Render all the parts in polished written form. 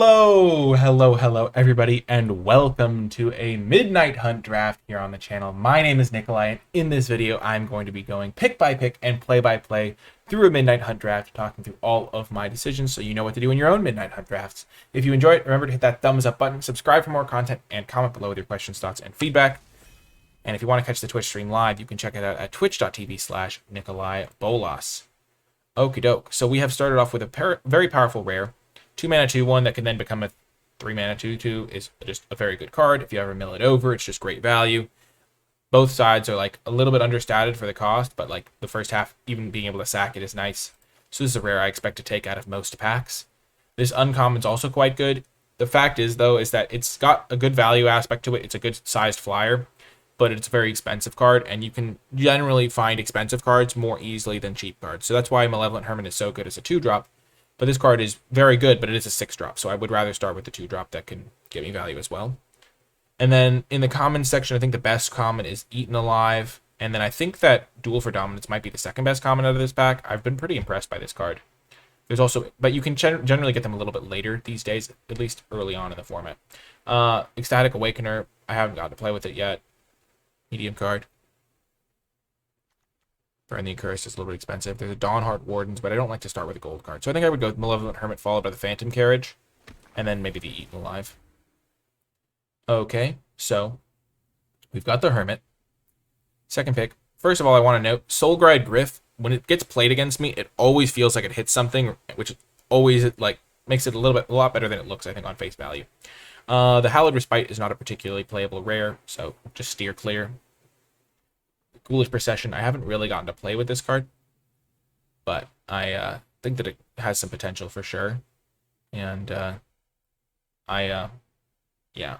Hello, everybody, and welcome to a Midnight Hunt draft here on the channel. My name is Nikolai, and in this video, I'm going to be going pick by pick and play by play through a Midnight Hunt draft, talking through all of my decisions so you know what to do in your own Midnight Hunt drafts. If you enjoy it, remember to hit that thumbs up button, subscribe for more content, and comment below with your questions, thoughts, and feedback. And if you want to catch the Twitch stream live, you can check it out at twitch.tv/NicolaiBolas. Okie doke. So we have started off with a very powerful rare. 2-mana 2/1 that can then become a 3-mana 2/2 is just a very good card. If you ever mill it over, it's just great value. Both sides are like a little bit understated for the cost, but like the first half, even being able to sack it is nice. So this is a rare I expect to take out of most packs. This uncommon is also quite good. The fact is, though, is that it's got a good value aspect to it. It's a good sized flyer, but it's a very expensive card, and you can generally find expensive cards more easily than cheap cards. So that's why Malevolent Hermit is so good as a 2-drop. But this card is very good, but it is a 6-drop, so I would rather start with the 2-drop that can get me value as well. And then in the common section, I think the best common is Eaten Alive, and then I think that Duel for Dominance might be the second best common out of this pack. I've been pretty impressed by this card. There's also, but you can generally get them a little bit later these days, at least early on in the format. Ecstatic Awakener, I haven't gotten to play with it yet. Medium card. Burn the Accursed is a little bit expensive. There's a Dawnheart Wardens, but I don't like to start with a gold card. So I think I would go with Malevolent Hermit followed by the Phantom Carriage, and then maybe the Eaten Alive. Okay, so we've got the Hermit. Second pick. First of all, I want to note, Soulgride Gryff, when it gets played against me, it always feels like it hits something, which always like makes it a lot better than it looks, I think, on face value. The Hallowed Respite is not a particularly playable rare, so just steer clear. Ghoulish Procession, I haven't really gotten to play with this card, but I think that it has some potential for sure, and yeah,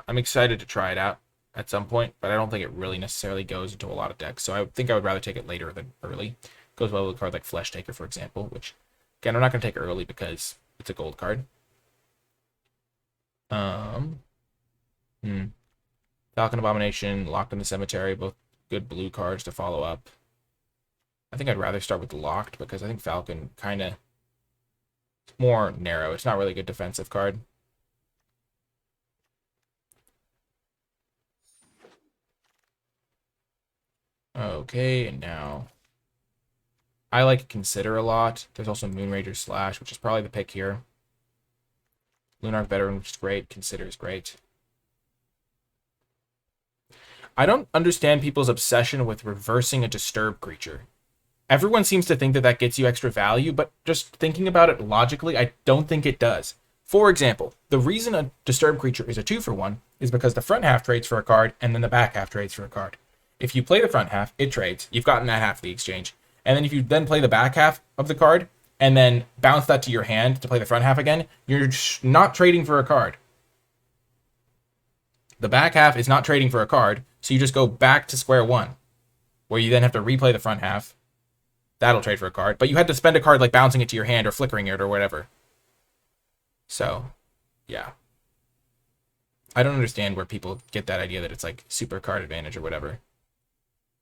I'm excited to try it out at some point, but I don't think it really necessarily goes into a lot of decks, so I think I would rather take it later than early. Goes well with a card like Flesh Taker, for example, which, again, I'm not going to take early because it's a gold card. Falcon Abomination, Locked in the Cemetery, both good blue cards to follow up. I think I'd rather start with the Locked because I think Falcon kind of more narrow. It's not really a good defensive card. Okay, and now I like Consider a lot. There's also Moonrager Slash, which is probably the pick here. Lunarch Veteran, which is great. Consider is great. I don't understand people's obsession with reversing a Disturb creature. Everyone seems to think that that gets you extra value, but just thinking about it logically, I don't think it does. For example, the reason a Disturb creature is a 2-for-1 is because the front half trades for a card, and then the back half trades for a card. If you play the front half, it trades. You've gotten that half of the exchange. And then if you then play the back half of the card, and then bounce that to your hand to play the front half again, you're not trading for a card. The back half is not trading for a card, so you just go back to square one, where you then have to replay the front half. That'll trade for a card, but you had to spend a card like bouncing it to your hand or flickering it or whatever. So, yeah. I don't understand where people get that idea that it's like super card advantage or whatever.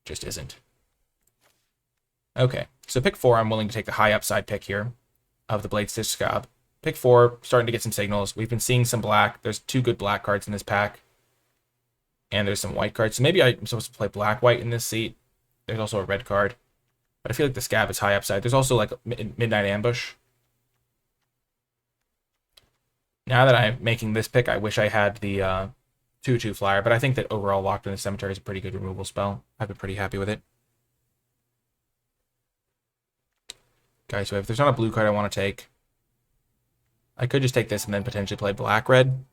Just isn't. Okay, so pick 4, I'm willing to take the high upside pick here of the Blade Stitch Scab. Pick 4, starting to get some signals. We've been seeing some black. There's 2 good black cards in this pack. And there's some white cards. So maybe I'm supposed to play black-white in this seat. There's also a red card. But I feel like the Scab is high upside. There's also like a Midnight Ambush. Now that I'm making this pick, I wish I had the 2/2 flyer. But I think that overall Locked in the Cemetery is a pretty good removal spell. I've been pretty happy with it. Okay, so if there's not a blue card I want to take, I could just take this and then potentially play black-red.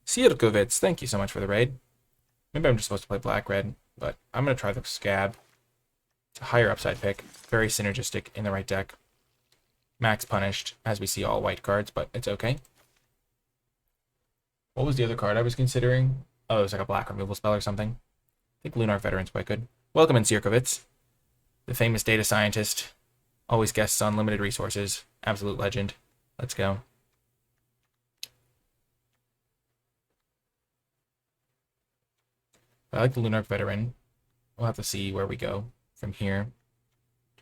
Sierkovitz, thank you so much for the raid. Maybe I'm just supposed to play black-red, but I'm going to try the Scab. It's a higher upside pick. Very synergistic in the right deck. Max punished, as we see all white cards, but it's okay. What was the other card I was considering? Oh, it was like a black removal spell or something. I think Lunarch Veteran's quite good. Welcome in, Sierkovitz. The famous data scientist. Always guests on limited resources. Absolute legend. Let's go. I like the Lunarch Veteran. We'll have to see where we go from here.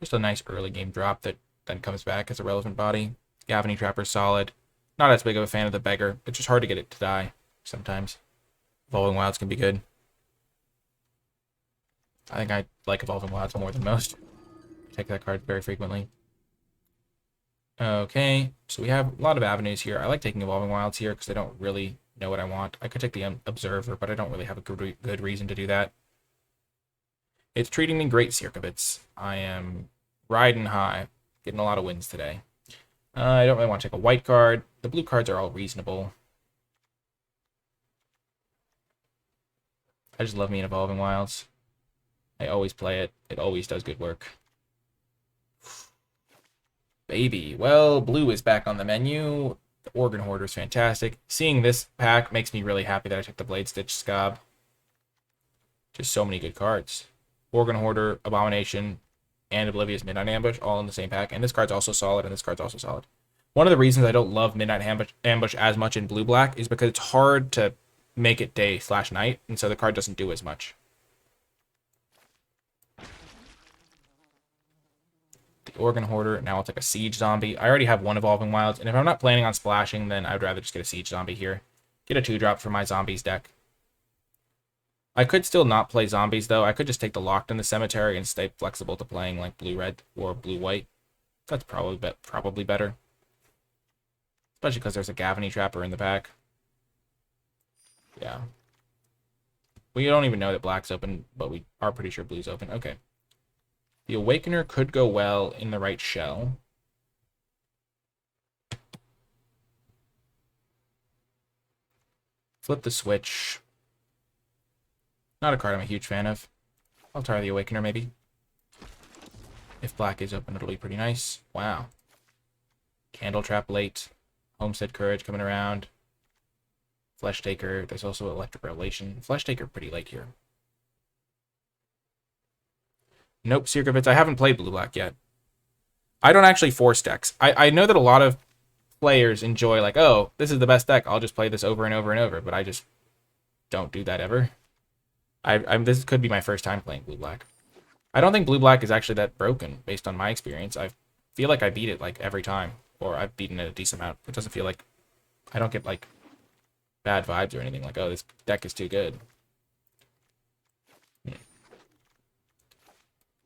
Just a nice early game drop that then comes back as a relevant body. Gavany Trapper's solid. Not as big of a fan of the beggar. It's just hard to get it to die sometimes. Evolving Wilds can be good. I think I like Evolving Wilds more than most. I take that card very frequently. Okay, so we have a lot of avenues here. I like taking Evolving Wilds here because I don't really know what I want. I could take the Observer, but I don't really have a good reason to do that. It's treating me great, Circovitz. I am riding high, getting a lot of wins today. I don't really want to take a white card. The blue cards are all reasonable. I just love me in Evolving Wilds. I always play it. It always does good work. Baby. Well, blue is back on the menu. The Organ Hoarder is fantastic. Seeing this pack makes me really happy that I took the Blade Stitch Scob. Just so many good cards. Organ Hoarder, Abomination, and Oblivious Midnight Ambush all in the same pack. And this card's also solid, and this card's also solid. One of the reasons I don't love Midnight Ambush as much in blue-black is because it's hard to make it day/night, and so the card doesn't do as much. The Organ Hoarder, now I'll take a Siege Zombie. I already have one Evolving Wilds, and if I'm not planning on splashing, then I would rather just get a Siege Zombie here. Get a 2-drop for my Zombies deck. I could still not play Zombies, though. I could just take the Locked in the Cemetery and stay flexible to playing like blue-red or blue-white. That's probably better. Especially because there's a Gavany Trapper in the pack. Yeah. We don't even know that black's open, but we are pretty sure blue's open. Okay. The Awakener could go well in the right shell. Flip the switch. Not a card I'm a huge fan of. I'll try the Awakener, maybe. If black is open, it'll be pretty nice. Wow. Candle Trap late. Homestead Courage coming around. Flesh Taker. There's also Electric Revelation. Flesh Taker pretty late here. Nope, Circovitz. I haven't played blue-black yet. I don't actually force decks. I know that a lot of players enjoy, like, oh, this is the best deck. I'll just play this over and over and over. But I just don't do that ever. This could be my first time playing blue-black. I don't think blue-black is actually that broken, based on my experience. I feel like I beat it, like, every time. Or I've beaten it a decent amount. It doesn't feel like... I don't get, like, bad vibes or anything. Like, oh, this deck is too good.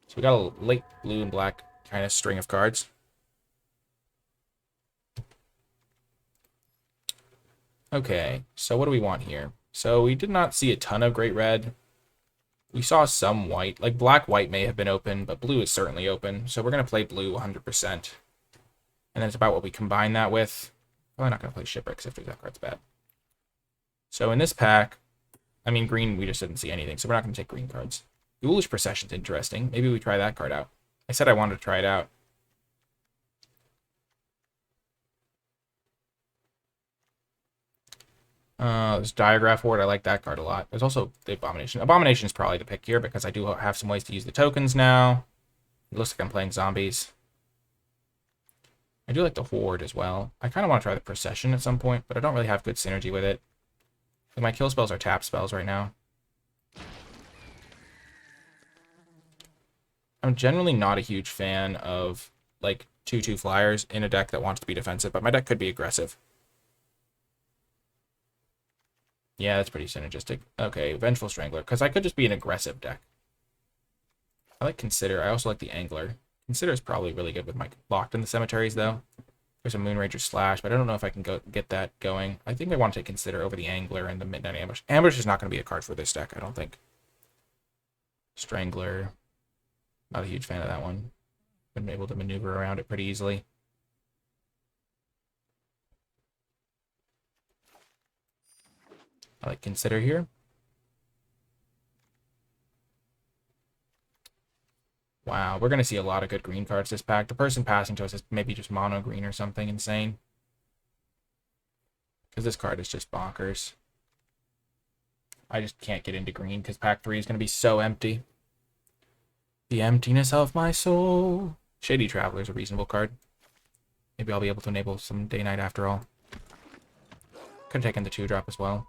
So we got a late blue and black kind of string of cards. Okay, so what do we want here? So we did not see a ton of great red. We saw some white. Like, black-white may have been open, but blue is certainly open. So we're going to play blue 100%. And then it's about what we combine that with. Probably not going to play Shipwrecks if that card's bad. So in this pack, I mean, green, we just didn't see anything, so we're not going to take green cards. Ghoulish Procession's interesting. Maybe we try that card out. I said I wanted to try it out. There's Diagraph Ward. I like that card a lot. There's also the Abomination. Abomination is probably the pick here because I do have some ways to use the tokens now. It looks like I'm playing zombies. I do like the Horde as well. I kind of want to try the Procession at some point, but I don't really have good synergy with it. So my kill spells are tap spells right now. I'm generally not a huge fan of, like, 2/2 flyers in a deck that wants to be defensive, but my deck could be aggressive. Yeah, that's pretty synergistic. Okay, Vengeful Strangler, because I could just be an aggressive deck. I like Consider. I also like the Angler. Consider is probably really good with my Locked in the Cemeteries, though. There's a Moonrager Slash, but I don't know if I can get that going. I think I want to take Consider over the Angler and the Midnight Ambush. Ambush is not going to be a card for this deck, I don't think. Strangler. Not a huge fan of that one. Been able to maneuver around it pretty easily. I like Consider here. Wow, we're going to see a lot of good green cards this pack. The person passing to us is maybe just mono green or something insane. Because this card is just bonkers. I just can't get into green because pack 3 is going to be so empty. The emptiness of my soul. Shady Traveler is a reasonable card. Maybe I'll be able to enable some day-night after all. Could have taken the 2-drop as well.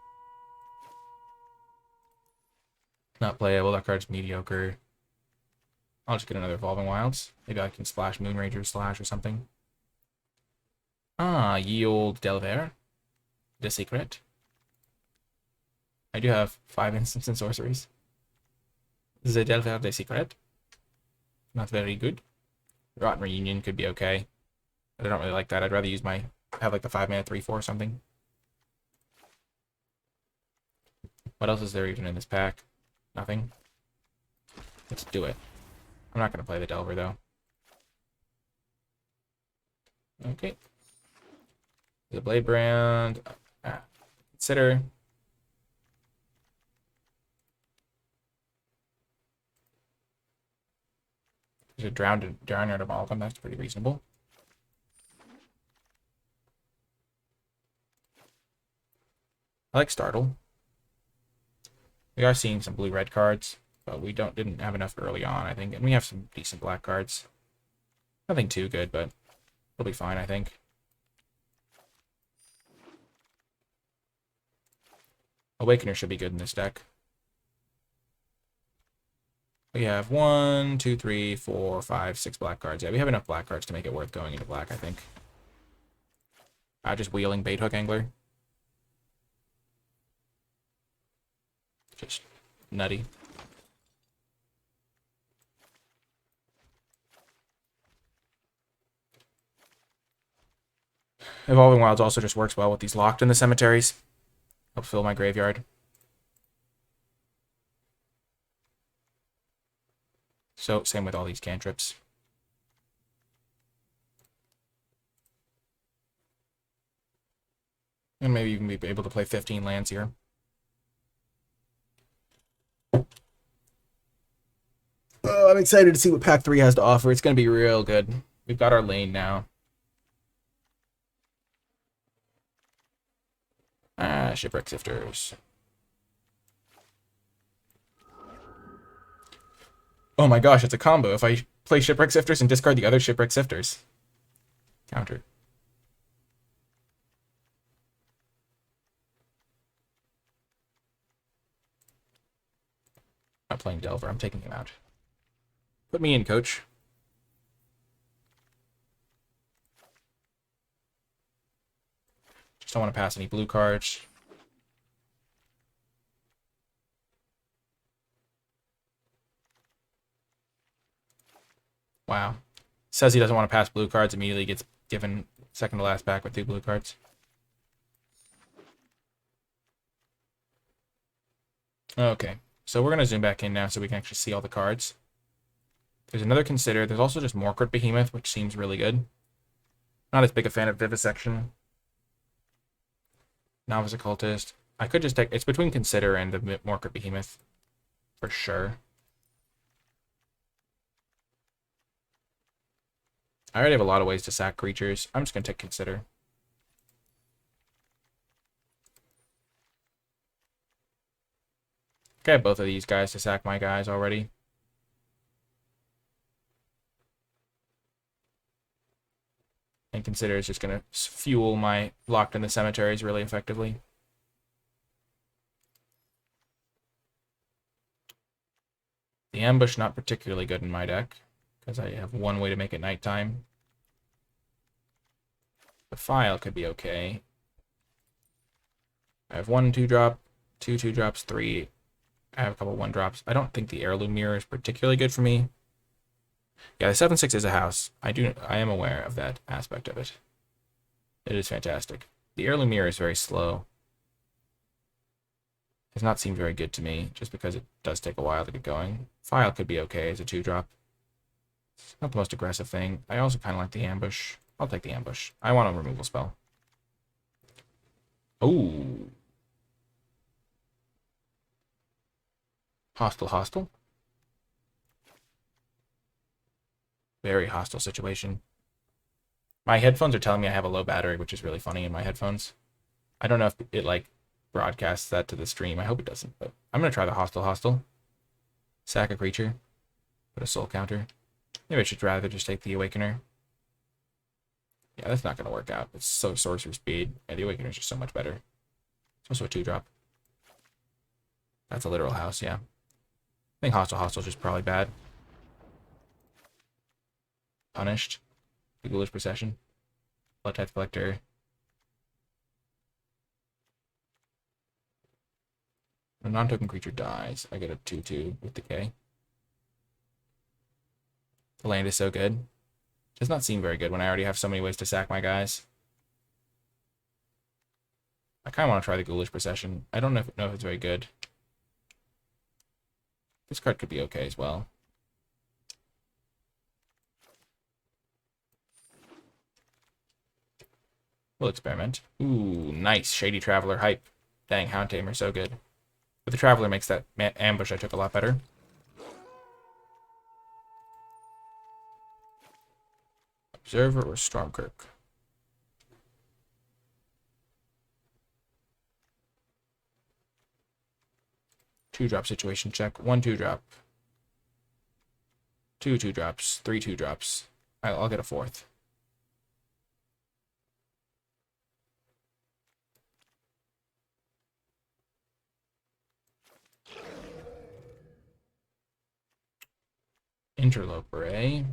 Not playable. That card's mediocre. I'll just get another Evolving Wilds. Maybe I can splash Moonrager Slash or something. Ah, yield Delver. The secret. I do have 5 instants and sorceries. The Delver de secret. Not very good. Rotten Reunion could be okay. But I don't really like that. I'd rather use my... have like the 5-mana 3/4 or something. What else is there even in this pack? Nothing. Let's do it. I'm not going to play the Delver, though. Okay. The Blade Brand. Consider. There's a Drowned Amalgam. That's pretty reasonable. I like Startle. We are seeing some blue-red cards, but we didn't have enough early on, I think. And we have some decent black cards. Nothing too good, but it'll be fine, I think. Awakener should be good in this deck. We have 1, 2, 3, 4, 5, 6 black cards. Yeah, we have enough black cards to make it worth going into black, I think. Just wheeling Bait Hook Angler. Just nutty. Evolving Wilds also just works well with these locked in the cemeteries. Help fill my graveyard. So, same with all these cantrips. And maybe even be able to play 15 lands here. I'm excited to see what Pack 3 has to offer. It's going to be real good. We've got our lane now. Shipwreck Sifters. Oh my gosh, it's a combo. If I play Shipwreck Sifters and discard the other Shipwreck Sifters. Counter. I'm not playing Delver. I'm taking him out. Put me in, coach. Just don't want to pass any blue cards. Wow. Says he doesn't want to pass blue cards, immediately gets given second to last back with 2 blue cards. Okay, so we're going to zoom back in now so we can actually see all the cards. There's another Consider. There's also just Morkurt Behemoth, which seems really good. Not as big a fan of Vivisection. Novice Occultist. I could just take... It's between Consider and the Morkurt Behemoth. For sure. I already have a lot of ways to sack creatures. I'm just going to take Consider. Okay, I have both of these guys to sack my guys already. And Consider is just going to fuel my locked in the cemeteries really effectively. The Ambush not particularly good in my deck, because I have one way to make it nighttime. The File could be okay. I have 1 2-drop, 2 2-drops, 3. I have a couple 1-drops. I don't think the Heirloom Mirror is particularly good for me. Yeah, the 7/6 is a house. I am aware of that aspect of it. It is fantastic. The Heirloom Mirror is very slow. Does not seem very good to me, just because it does take a while to get going. File could be okay as a 2-drop. It's not the most aggressive thing. I also kind of like the Ambush. I'll take the Ambush. I want a removal spell. Ooh. Hostile. Very hostile situation. My headphones are telling me I have a low battery, which is really funny in my headphones. I don't know if it, like, broadcasts that to the stream. I hope it doesn't, but I'm going to try the hostile. Sack a creature. Put a soul counter. Maybe I should rather just take the Awakener. Yeah, that's not going to work out. It's so sorcery speed. Yeah, the Awakener is just so much better. It's also a 2-drop. That's a literal house, yeah. I think hostile is just probably bad. Punished. The Ghoulish Procession. Blood Tithe Collector. A non-token creature dies. I get a 2/2 with decay. The land is so good. Does not seem very good when I already have so many ways to sack my guys. I kind of want to try the Ghoulish Procession. I don't know if it's very good. This card could be okay as well. We'll experiment. Ooh, nice. Shady Traveler hype. Dang, Hound Tamer, so good. But the Traveler makes that ambush I took a lot better. Observer or Stormkirk? Two-drop situation check. 1 2-drop. 2 2-drops. 3 2-drops. I'll get a 4th. Interloper, eh?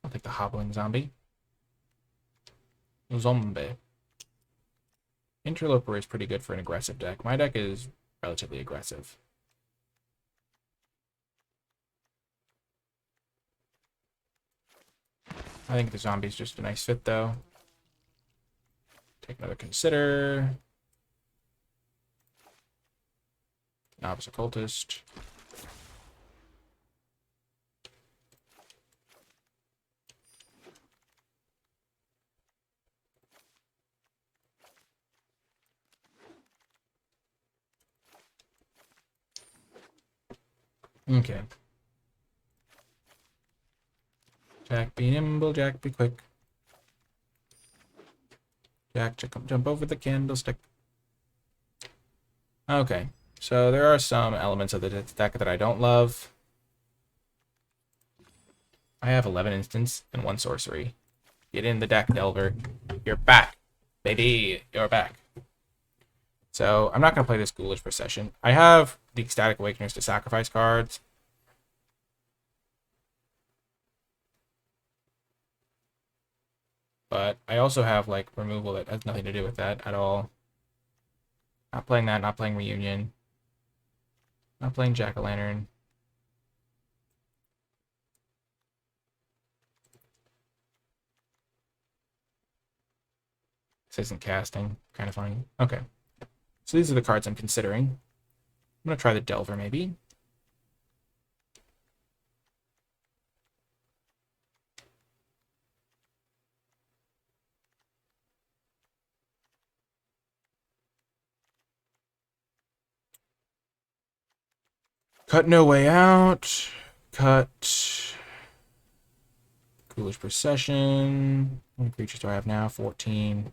I'll take the Hobbling Zombie. Zombie. Interloper is pretty good for an aggressive deck. My deck is relatively aggressive. I think the zombie's just a nice fit, though. Take another Consider. Novice Occultist. Okay. Jack, be nimble, Jack, be quick. Jack, jump over the candlestick. Okay, so there are some elements of the deck that I don't love. I have 11 instants and 1 sorcery. Get in the deck, Delver. You're back, baby. You're back. So I'm not going to play this Ghoulish Procession. I have the Ecstatic Awakeners to sacrifice cards. But I also have, like, removal that has nothing to do with that at all. Not playing that, not playing Reunion. Not playing Jack-o'-lantern. This isn't casting. Kind of funny. Okay. So these are the cards I'm considering. I'm going to try the Delver, maybe. Cut No Way Out. Cut Ghoulish Procession. How many creatures do I have now? 14.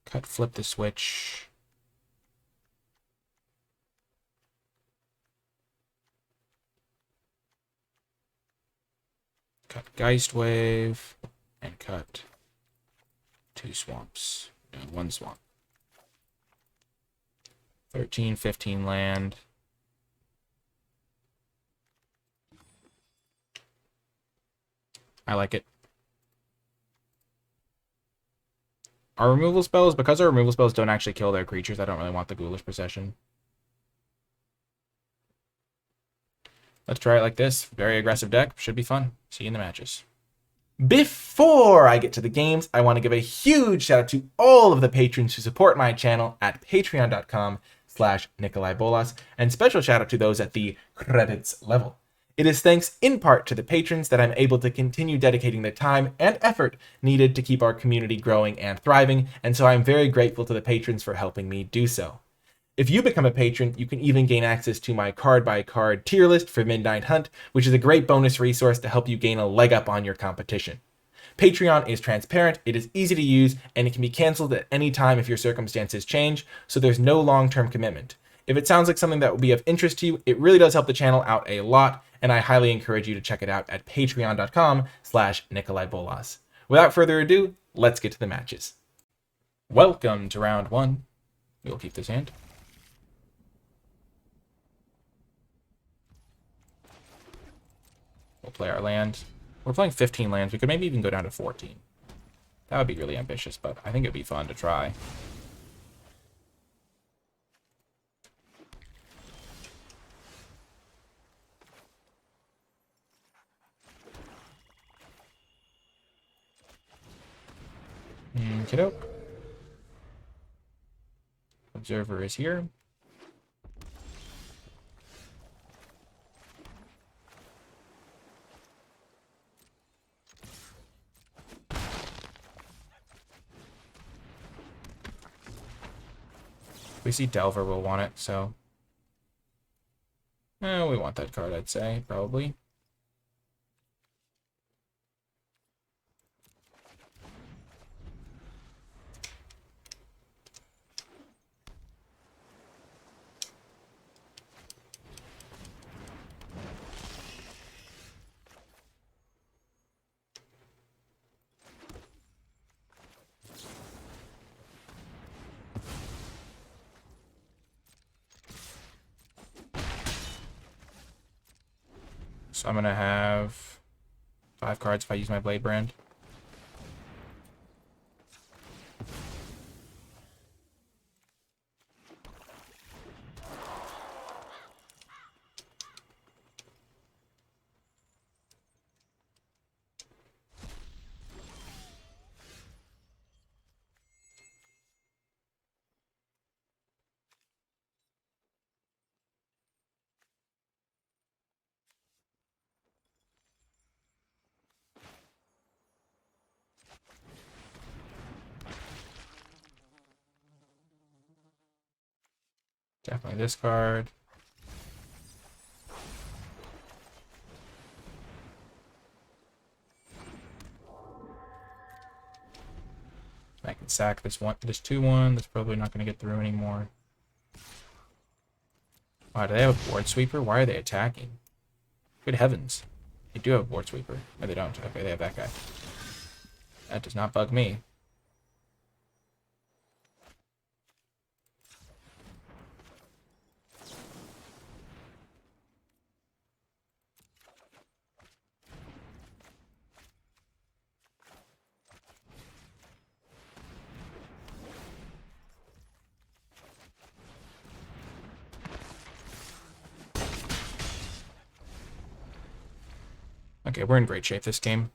Cut Flip the Switch. Cut Geistwave. And cut 2 swamps. No, 1 swamp. 13, 15 land. I like it. Our removal spells, because our removal spells don't actually kill their creatures, I don't really want the Ghoulish Procession. Let's try it like this. Very aggressive deck. Should be fun. See you in the matches. Before I get to the games, I want to give a huge shout out to all of the patrons who support my channel at patreon.com/NicolaiBolas, and special shout out to those at the credits level. It is thanks in part to the patrons that I'm able to continue dedicating the time and effort needed to keep our community growing and thriving, and so I'm very grateful to the patrons for helping me do so. If you become a patron, you can even gain access to my card-by-card tier list for Midnight Hunt, which is a great bonus resource to help you gain a leg up on your competition. Patreon is transparent, it is easy to use, and it can be canceled at any time if your circumstances change, so there's no long-term commitment. If it sounds like something that would be of interest to you, it really does help the channel out a lot, and I highly encourage you to check it out at patreon.com/NicolaiBolas. Without further ado, let's get to the matches. Welcome to round 1. We'll keep this hand. We'll play our land. We're playing 15 lands. We could maybe even go down to 14. That would be really ambitious, but I think it'd be fun to try. Kiddo. Observer is here. We see Delver will want it, so... we want that card, I'd say, probably. So I'm going to have 5 cards if I use my Blade Brand. Definitely this card. I can sack this 2/1. That's probably not going to get through anymore. Wow, do they have a board sweeper? Why are they attacking? Good heavens. They do have a board sweeper. No, they don't. Okay, they have that guy. That does not bug me. Okay, we're in great shape this game.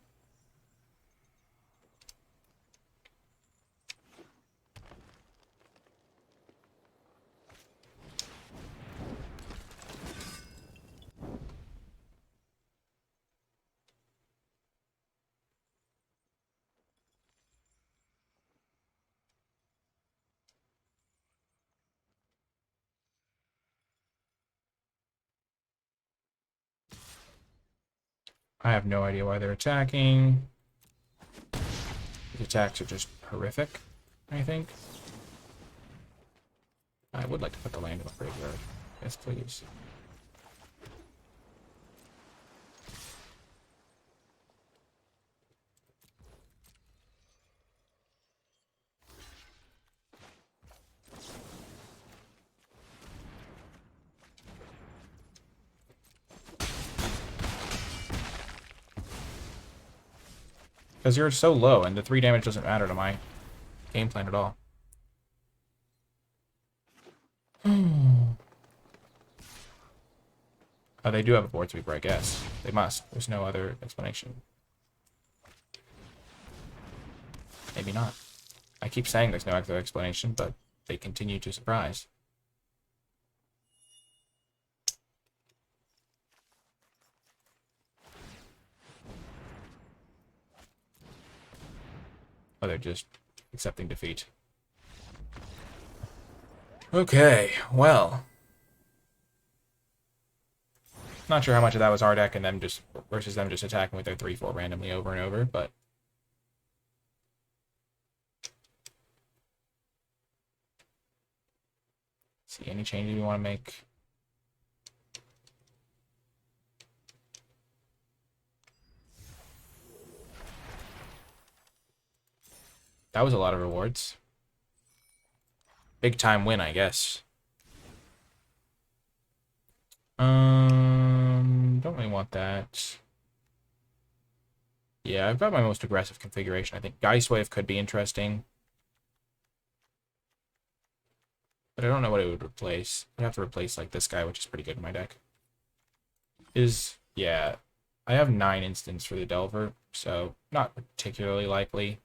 I have no idea why they're attacking. These attacks are just horrific, I think. I would like to put the land in the graveyard. Yes, please. Because you're so low, and the 3 damage doesn't matter to my game plan at all. Oh, they do have a board sweeper, I guess. They must. There's no other explanation. Maybe not. I keep saying there's no other explanation, but they continue to surprise. Oh, they're just accepting defeat. Okay, well. Not sure how much of that was our deck and them just versus them just attacking with their 3/4 randomly over and over, but see any changes we want to make. That was a lot of rewards. Big time win, I guess. Don't really want that. Yeah, I've got my most aggressive configuration. I think Geist Wave could be interesting. But I don't know what it would replace. I'd have to replace, like, this guy, which is pretty good in my deck. Yeah. I have 9 instants for the Delver, so not particularly likely.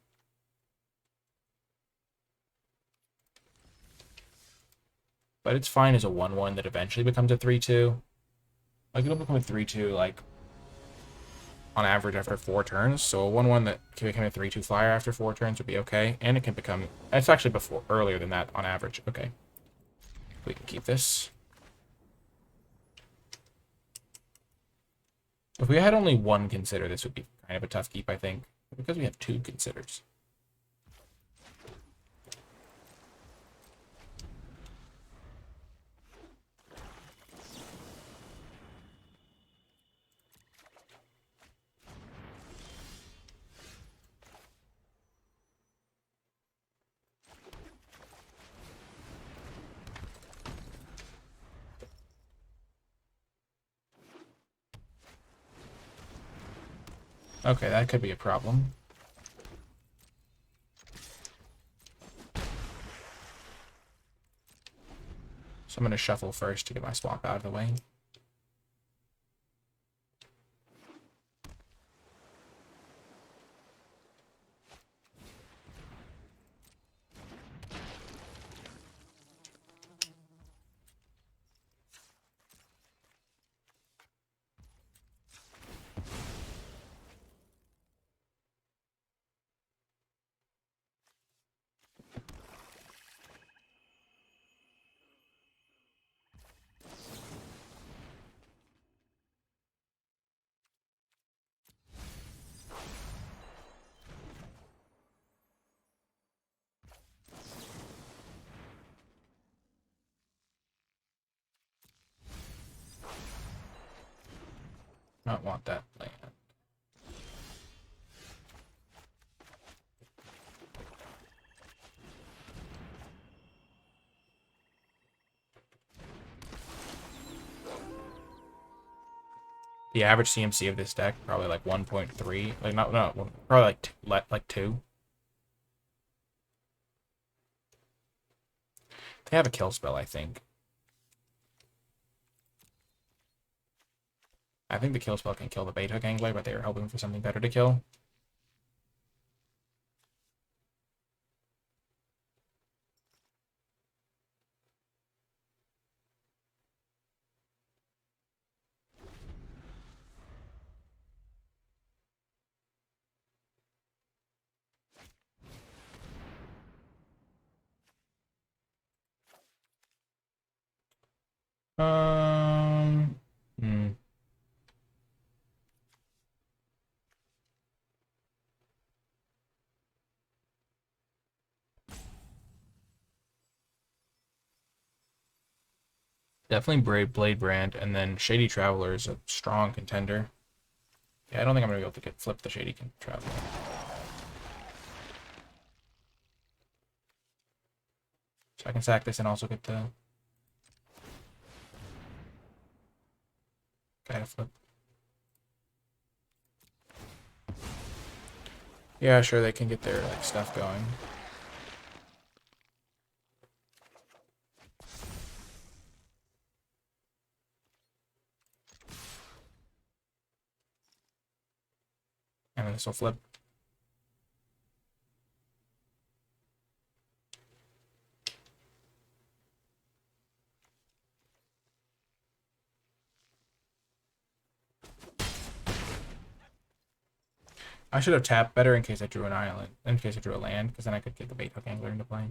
But it's fine as a 1/1 that eventually becomes a 3/2. Like, it'll become a 3/2, like, on average after 4 turns. So a 1/1 that can become a 3/2 flyer after 4 turns would be okay. And it can become... It's actually earlier than that on average. Okay. We can keep this. If we had only 1 consider, this would be kind of a tough keep, I think. Because we have 2 considers. Okay, that could be a problem. So I'm going to shuffle first to get my swamp out of the way. Not want that land. The average CMC of this deck, probably like 1.3. Like, no, probably like 2. They have a kill spell, I think. I think the kill spell can kill the bait hook angler, but they were hoping for something better to kill. Um, hmm. Definitely Blade Brand, and then Shady Traveler is a strong contender. Yeah, I don't think I'm gonna be able to flip the Shady Traveler. So I can sack this and also get the guy to flip. Yeah, sure, they can get their like stuff going. And then this will flip. I should have tapped better in case I drew an island, in case I drew a land, because then I could get the bait hook angler into play.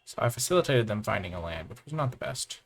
So I facilitated them finding a land, which was not the best.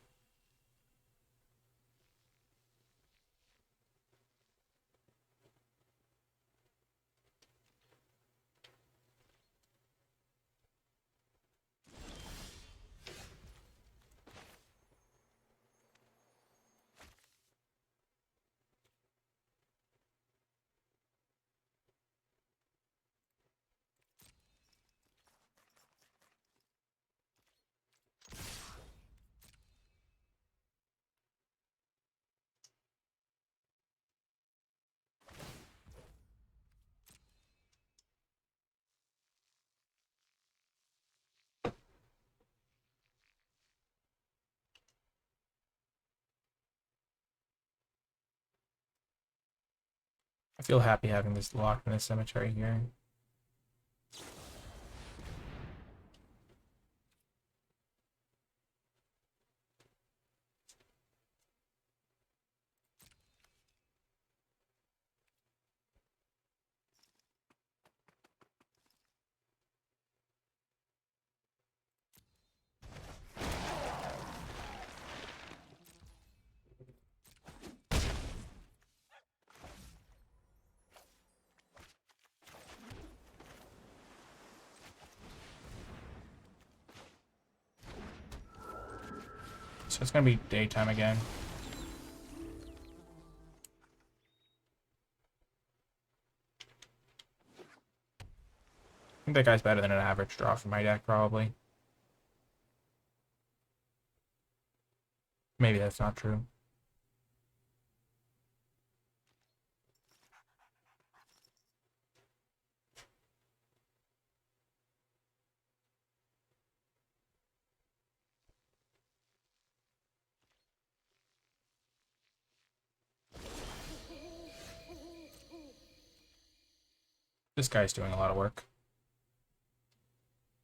feel happy having this locked in the cemetery here. So it's gonna be daytime again. I think that guy's better than an average draw for my deck, probably. Maybe that's not true. This guy's doing a lot of work.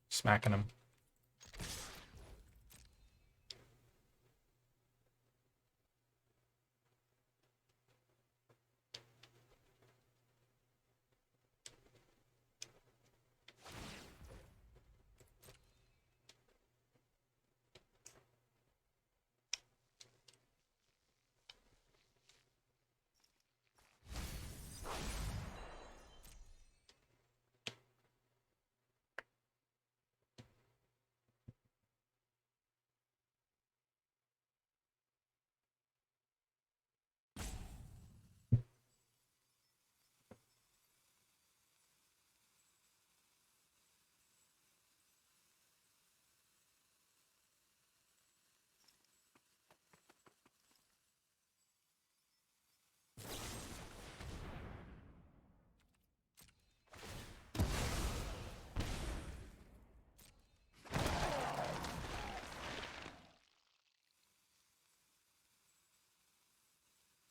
Smacking him.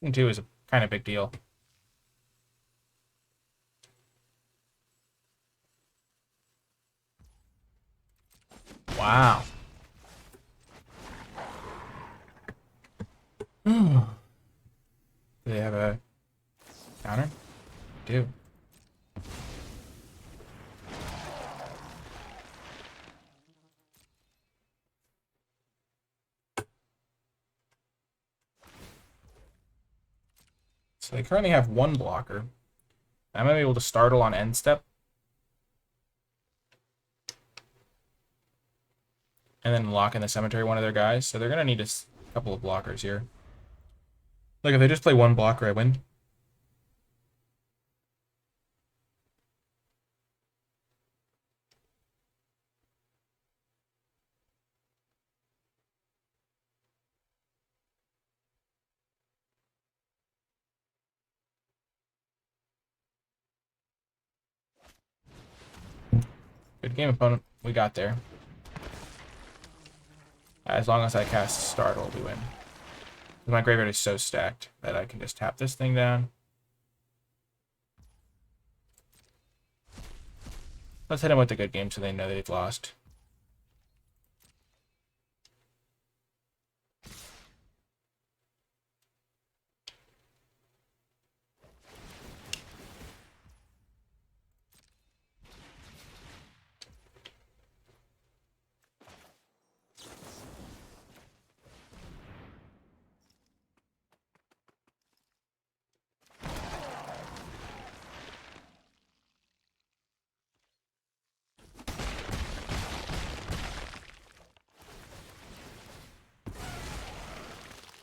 And 2 is a kind of big deal. Wow. Do they have a counter? They do. So they currently have 1 blocker. I'm going to be able to startle on end step. And then lock in the cemetery one of their guys. So they're going to need a couple of blockers here. Like, if they just play 1 blocker, I win. Good game, opponent. We got there. As long as I cast Startle, we win. My graveyard is so stacked that I can just tap this thing down. Let's hit them with a good game so they know they've lost.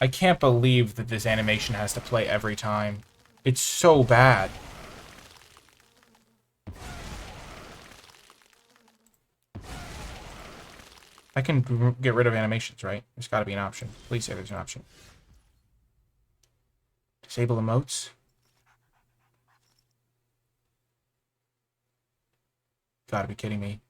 I can't believe that this animation has to play every time. It's so bad. I can get rid of animations, right? There's got to be an option. Please say there's an option. Disable emotes. Gotta be kidding me.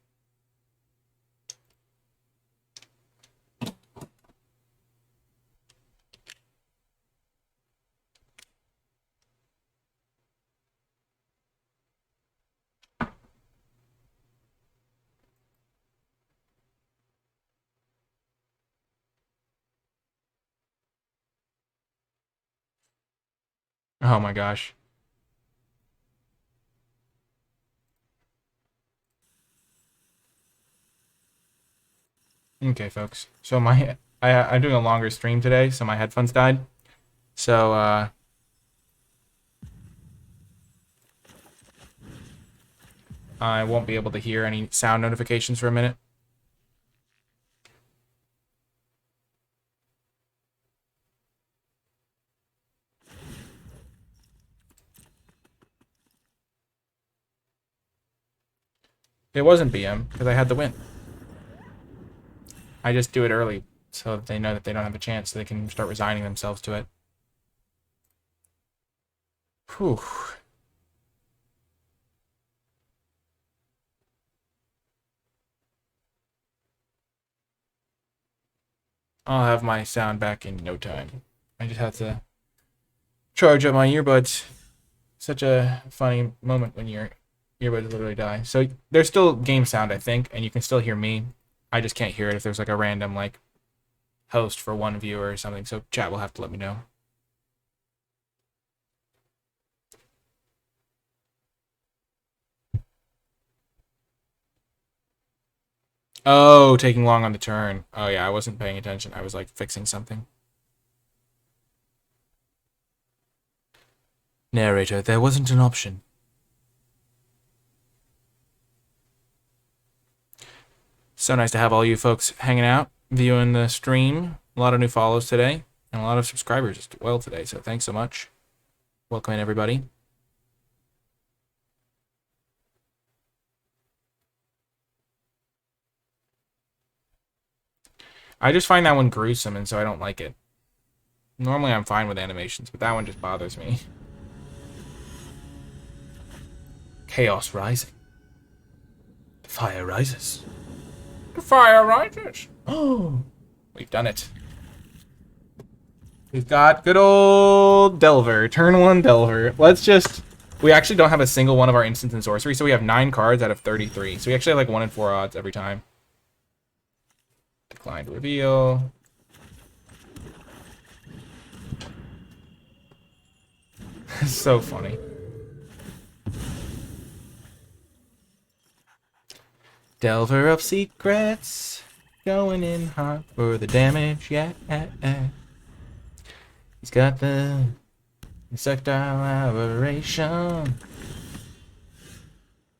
Oh my gosh. Okay, folks. So I'm doing a longer stream today, so my headphones died. So I won't be able to hear any sound notifications for a minute. It wasn't BM because I had the win. I just do it early so that they know that they don't have a chance, so they can start resigning themselves to it. Whew. I'll have my sound back in no time. I just have to charge up my earbuds. Such a funny moment when your earbuds literally die. So there's still game sound, I think, and you can still hear me. I just can't hear it if there's like a random like host for one viewer or something. So chat will have to let me know. Oh, taking long on the turn. Oh yeah, I wasn't paying attention. I was like fixing something. Narrator, there wasn't an option. So nice to have all you folks hanging out, viewing the stream. A lot of new follows today, and a lot of subscribers as well today. So thanks so much. Welcome in, everybody. I just find that one gruesome, and so I don't like it. Normally I'm fine with animations, but that one just bothers me. Chaos rising. The fire rises. The fire rises. Oh, we've done it. We've got good old Delver. Turn 1 Delver. Let's just... We actually don't have a single one of our instants in sorcery, so we have 9 cards out of 33. So we actually have like 1 in 4 odds every time. Declined reveal. So funny. Delver of secrets. Going in hot for the damage. Yeah. He's got the insectile aberration.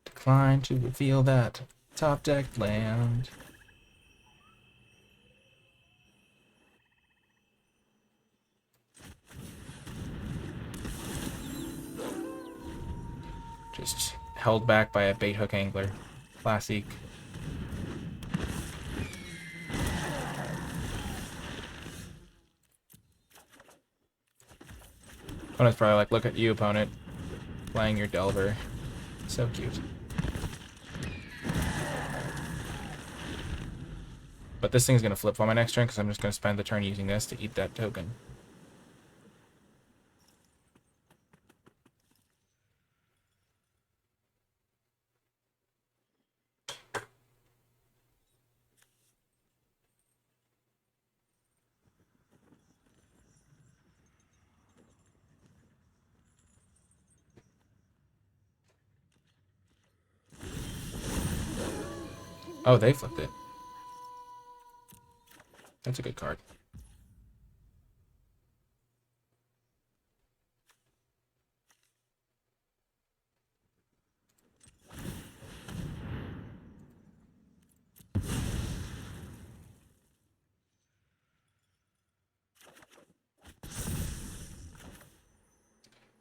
Decline to reveal that top deck land. Just held back by a bait hook angler. Classic. Opponent's probably like, look at you, opponent. Playing your Delver. So cute. But this thing's going to flip on my next turn because I'm just going to spend the turn using this to eat that token. Oh, they flipped it. That's a good card.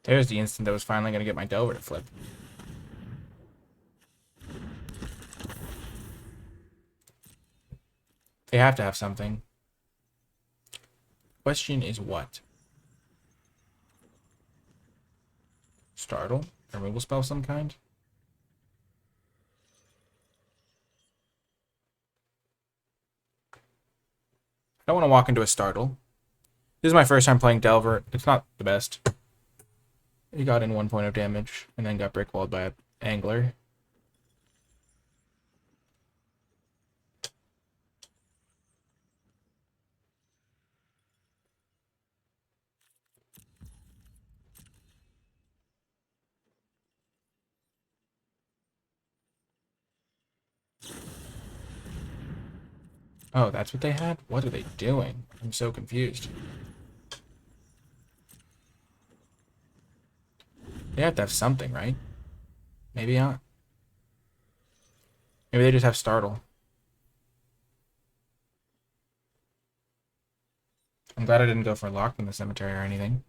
There's the instant that was finally going to get my Delver to flip. They have to have something. Question is what? Startle? A removal spell of some kind? I don't want to walk into a Startle. This is my first time playing Delver. It's not the best. He got in 1 point of damage, and then got brickwalled by an angler. Oh, that's what they had? What are they doing? I'm so confused. They have to have something, right? Maybe not. Maybe they just have Startle. I'm glad I didn't go for Locked in the Cemetery or anything.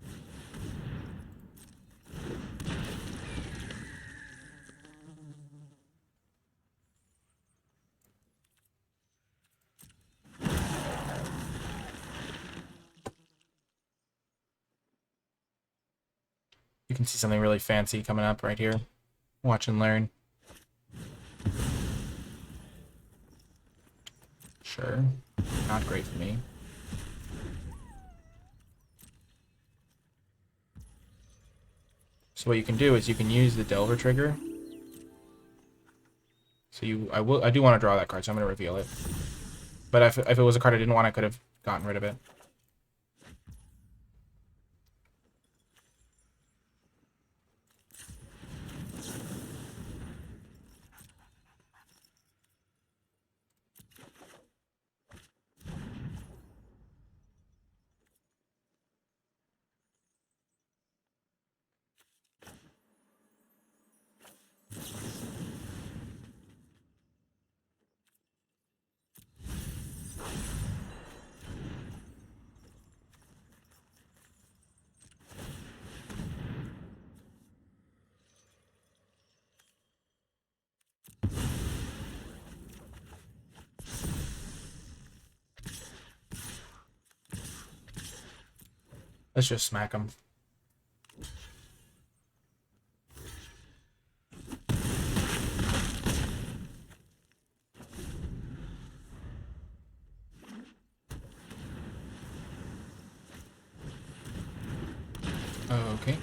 You can see something really fancy coming up right here. Watch and learn. Sure. Not great for me. So what you can do is you can use the Delver trigger. So I do want to draw that card, so I'm going to reveal it. But if it was a card I didn't want, I could have gotten rid of it. Let's just smack him. Okay.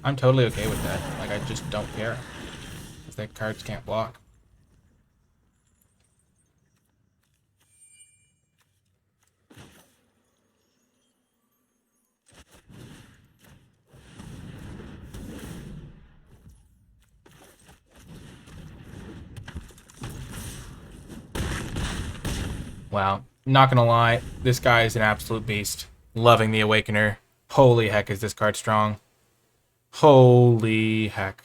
I'm totally okay with that. Like, I just don't care. If the cards can't block. Wow. Not gonna lie, this guy is an absolute beast. Loving the Awakener. Holy heck, is this card strong. Holy heck.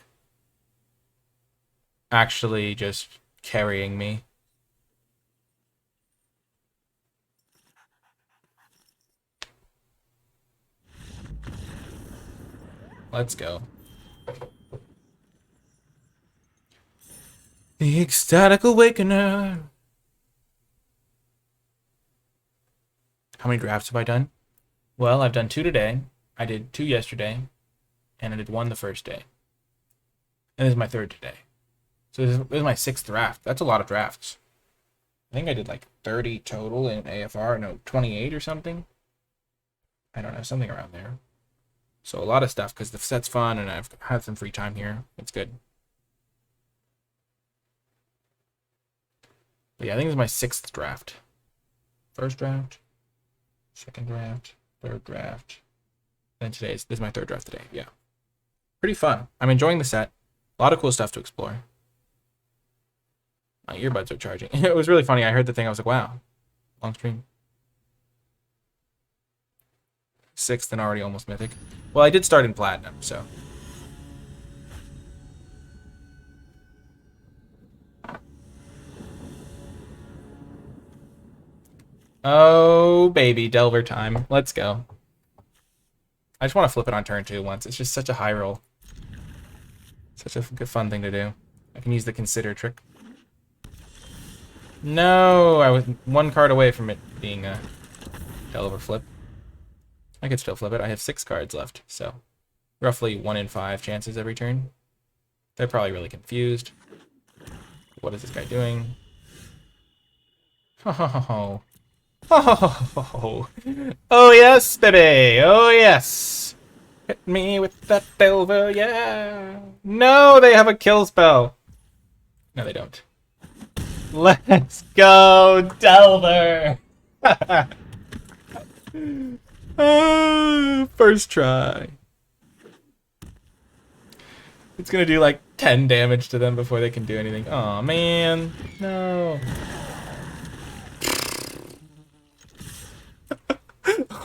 Actually just carrying me. Let's go. The Ecstatic Awakener. How many drafts have I done? Well, I've done 2 today. I did 2 yesterday. And I did 1 the first day. And this is my 3rd today. So this is my 6th draft. That's a lot of drafts. I think I did like 30 total in AFR. No, 28 or something. I don't know, something around there. So a lot of stuff because the set's fun and I've had some free time here. It's good. But yeah, I think this is my 6th draft. First draft, 2nd draft, 3rd draft. Then this is my 3rd draft today. Yeah. Pretty fun. I'm enjoying the set. A lot of cool stuff to explore. My earbuds are charging. It was really funny. I heard the thing. I was like, wow. Long stream. 6th and already almost mythic. Well, I did start in platinum, so. Oh, baby. Delver time. Let's go. I just want to flip it on turn 2 once. It's just such a high roll. Such a good fun thing to do. I can use the consider trick. No, I was 1 card away from it being a Delver flip. I could still flip it. I have 6 cards left, so roughly 1 in 5 chances every turn. They're probably really confused. What is this guy doing? Oh, oh, oh yes, baby. Oh yes. Hit me with that Delver, yeah. No, they have a kill spell. No, they don't. Let's go, Delver. First try. It's gonna do like 10 damage to them before they can do anything. Aw, man. No.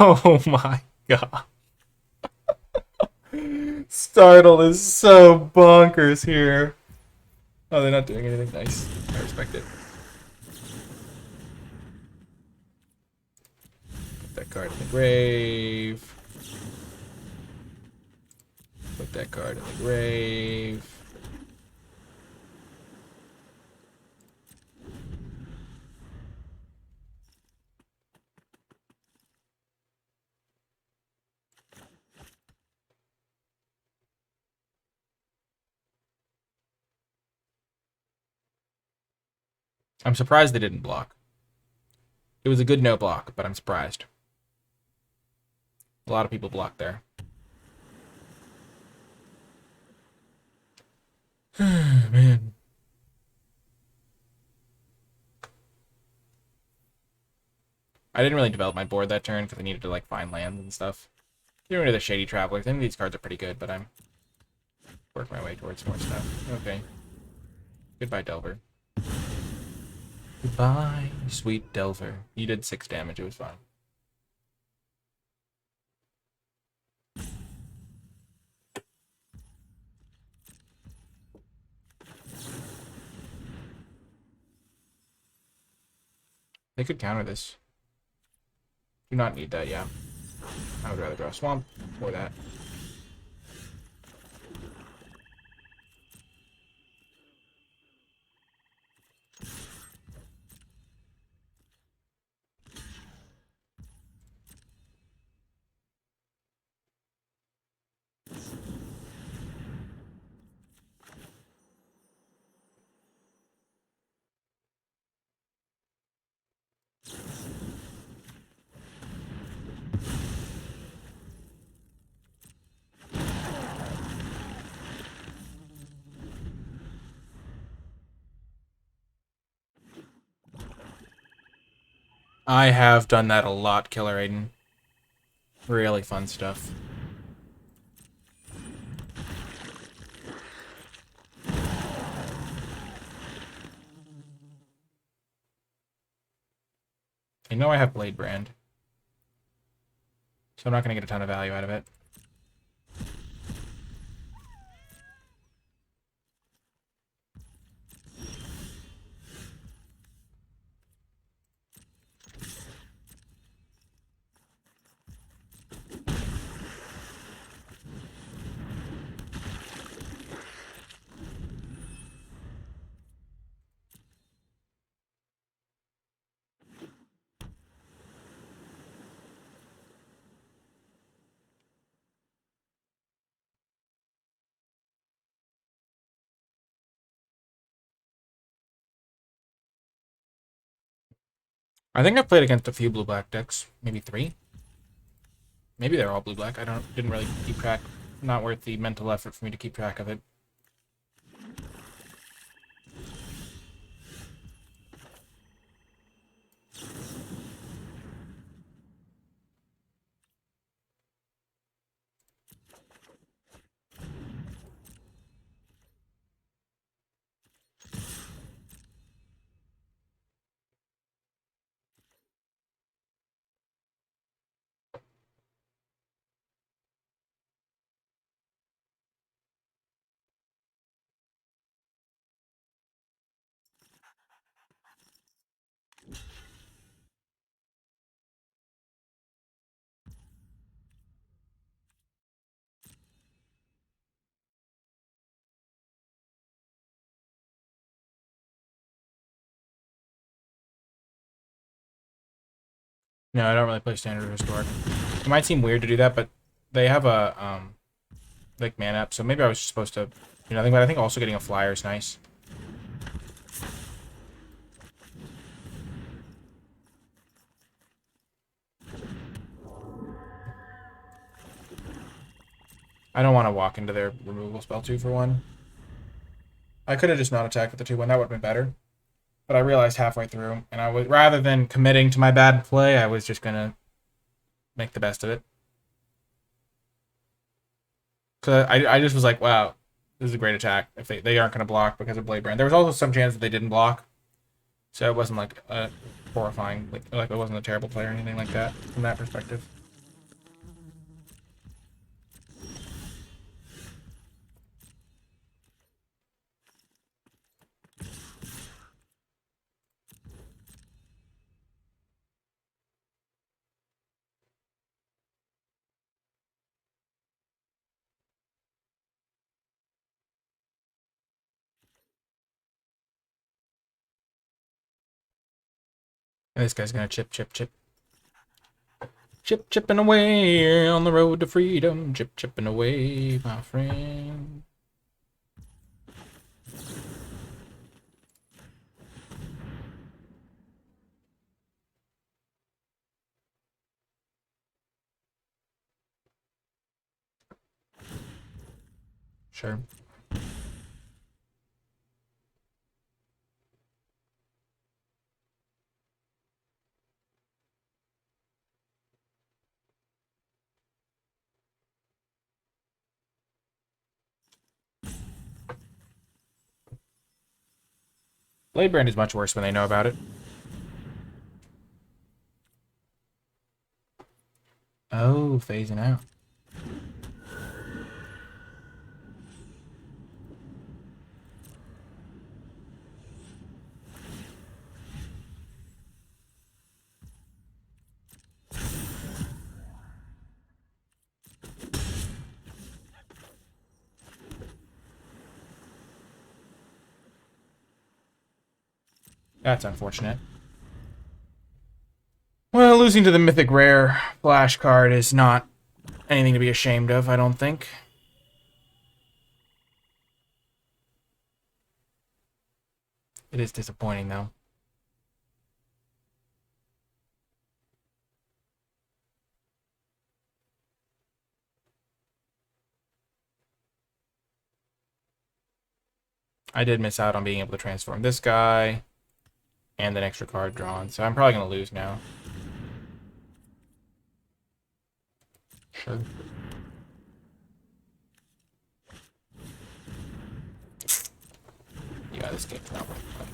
Oh my god. Startle is so bonkers here. Oh, they're not doing anything nice. I respect it. Put that card in the grave. Put that card in the grave. I'm surprised they didn't block. It was a good no block, but I'm surprised. A lot of people blocked there. Man. I didn't really develop my board that turn because I needed to like find lands and stuff. Getting rid of the Shady Travelers. I think these cards are pretty good, but I'm working my way towards more stuff. Okay. Goodbye, Delver. Goodbye, sweet Delver. You did 6 damage. It was fine. They could counter this. Do not need that, yeah. I would rather draw a Swamp or that. I have done that a lot, Killer Aiden. Really fun stuff. I know I have Blade Brand, so I'm not going to get a ton of value out of it. I think I've played against a few blue-black decks. Maybe 3. Maybe they're all blue-black. Didn't really keep track. Not worth the mental effort for me to keep track of it. No, I don't really play Standard or Historic. It might seem weird to do that, but they have a like mana up, so maybe I was supposed to do nothing. But I think also getting a flyer is nice. I don't want to walk into their removal spell 2 for 1. I could have just not attacked with the 2-1. That would have been better. But I realized halfway through, and I was, rather than committing to my bad play, I was just gonna make the best of it. So I just was like, wow, this is a great attack. If they aren't gonna block because of Blade Brand. There was also some chance that they didn't block, so it wasn't like a horrifying, like it wasn't a terrible play or anything like that from that perspective. This guy's gonna chip, chip, chip. Chip, chipping away on the road to freedom. Chip, chipping away, my friend. Sure. Blade Brand is much worse when they know about it. Oh, phasing out. That's unfortunate. Well, losing to the Mythic Rare Flash card is not anything to be ashamed of, I don't think. It is disappointing, though. I did miss out on being able to transform this guy and an extra card drawn, so I'm probably going to lose now. Sure. Yeah, this game's not worth playing.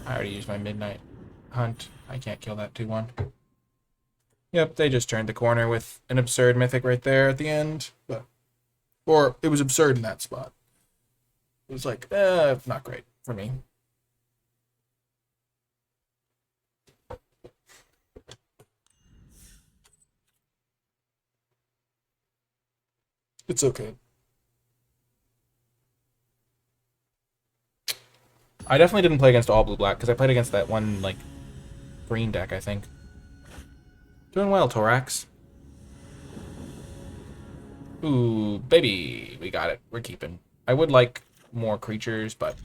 I already used my Midnight Hunt. I can't kill that 2-1. Yep, they just turned the corner with an absurd mythic right there at the end. Or it was absurd in that spot. It was like, not great for me. It's okay. I definitely didn't play against all blue-black, because I played against that one, like, green deck, I think. Doing well, Torax. Ooh, baby. We got it. We're keeping. I would like more creatures, but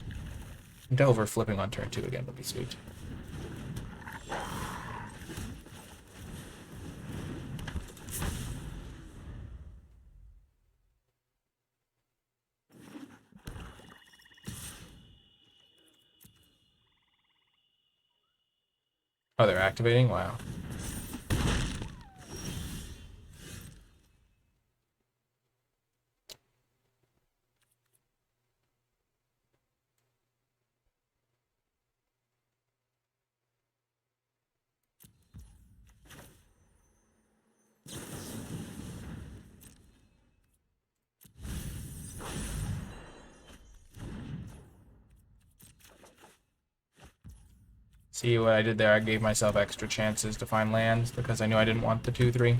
Delver flipping on turn 2 again would be sweet. Oh, they're activating? Wow. See what I did there? I gave myself extra chances to find lands because I knew I didn't want the 2-3.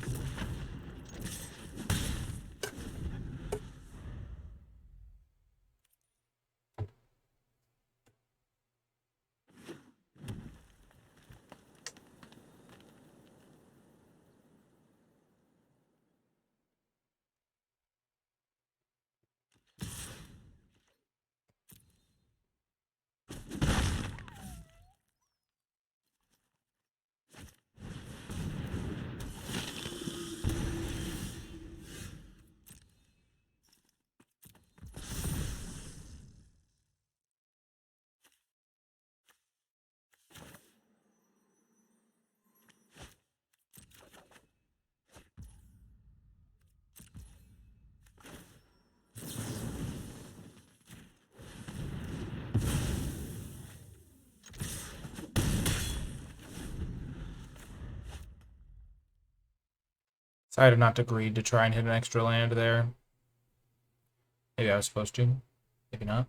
Decided not to greed to try and hit an extra land there. Maybe I was supposed to. Maybe not.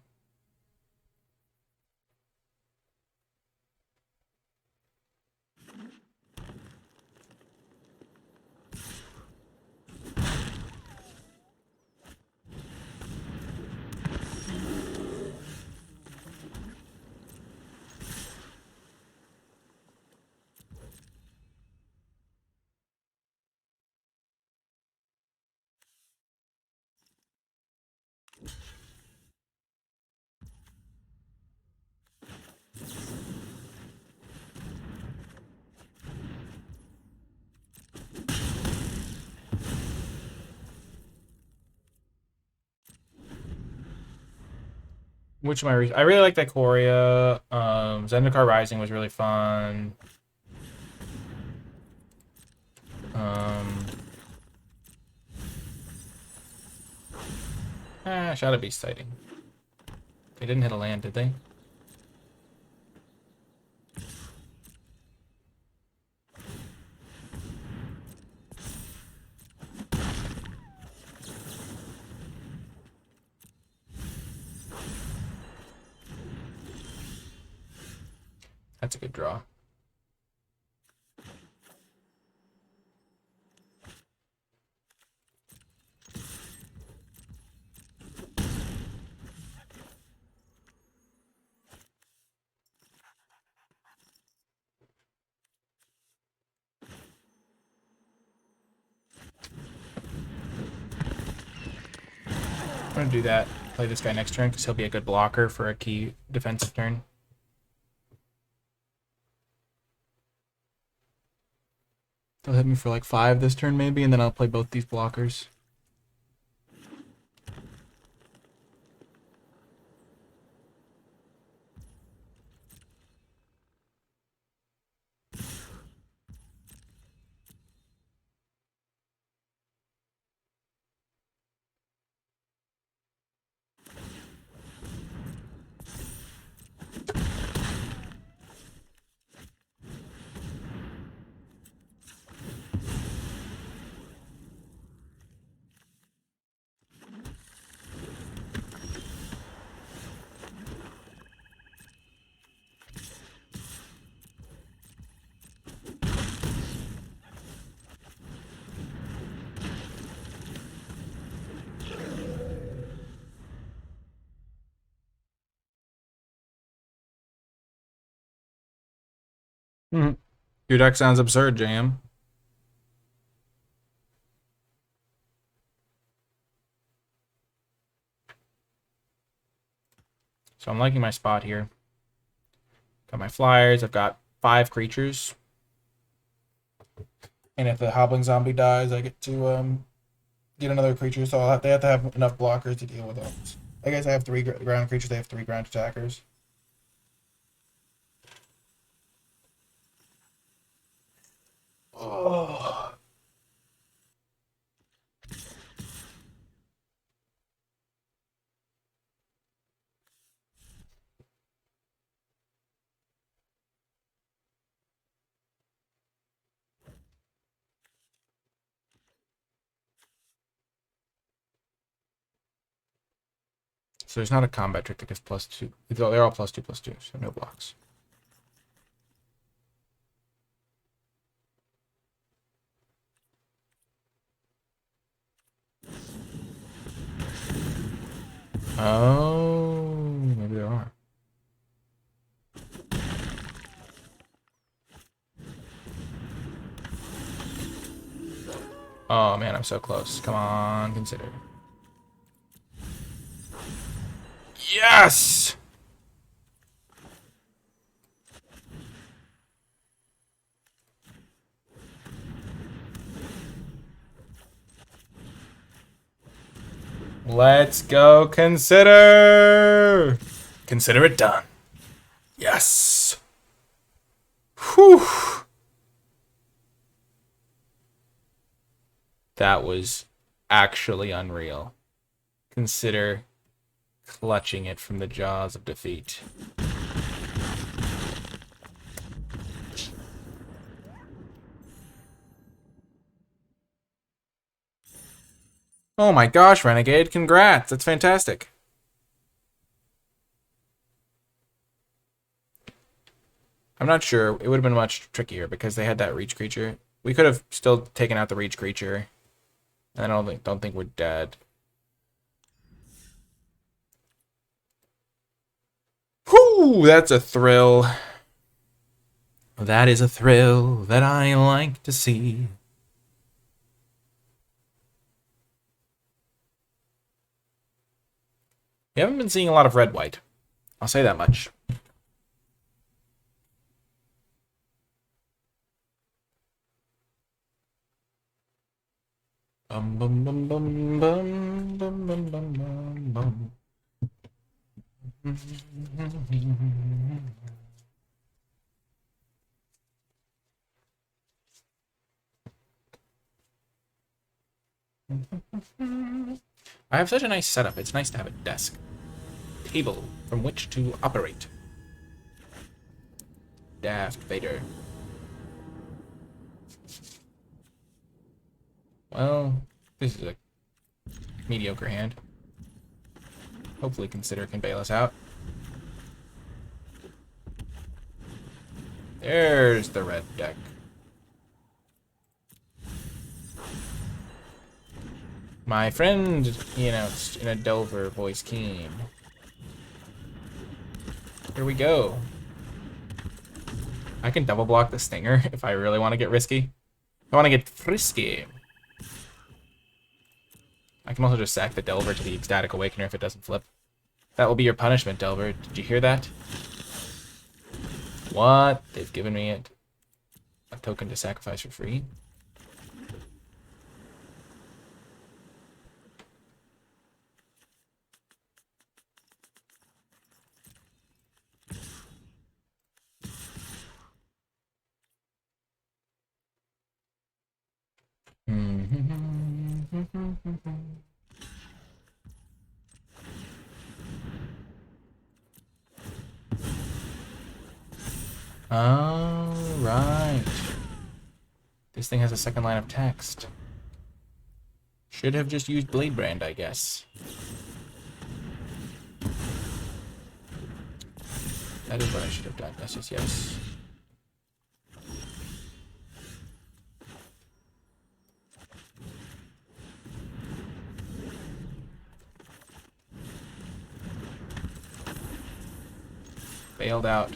Which am I really like that Korea. Zendikar Rising was really fun. Um, Shadow Beast sighting. They didn't hit a land, did they? That's a good draw. I'm gonna do that. Play this guy next turn because he'll be a good blocker for a key defensive turn. They'll hit me for like 5 this turn maybe, and then I'll play both these blockers. Mm-hmm. Your deck sounds absurd, JM. So I'm liking my spot here. Got my flyers. I've got 5 creatures. And if the Hobbling Zombie dies, I get to get another creature. So they have to have enough blockers to deal with those. I guess I have 3 ground creatures. They have 3 ground attackers. Oh. So there's not a combat trick that gives +2. They're all +2/+2, so no blocks. Oh, maybe there are. Oh man, I'm so close. Come on, consider. Yes! Let's go consider! Consider it done. Yes! Whew! That was actually unreal. Consider clutching it from the jaws of defeat. Oh my gosh, Renegade, congrats! That's fantastic. I'm not sure. It would have been much trickier because they had that reach creature. We could have still taken out the reach creature. And I don't think we're dead. Whew, that's a thrill. That is a thrill that I like to see. We haven't been seeing a lot of red-white. I'll say that much. Bum bum bum bum bum bum bum bum bum. I have such a nice setup. It's nice to have a desk. Table from which to operate. Daft Vader. Well, this is a mediocre hand. Hopefully Consider can bail us out. There's the red deck. My friend, he announced in a Delver voice keen. Here we go. I can double block the Stinger if I really want to get risky. I want to get frisky. I can also just sack the Delver to the Ecstatic Awakener if it doesn't flip. That will be your punishment, Delver. Did you hear that? What? They've given me it. A token to sacrifice for free? Oh, right. This thing has a second line of text. Should have just used Blade Brand, I guess. That is what I should have done. Yes, yes, yes. Bailed out.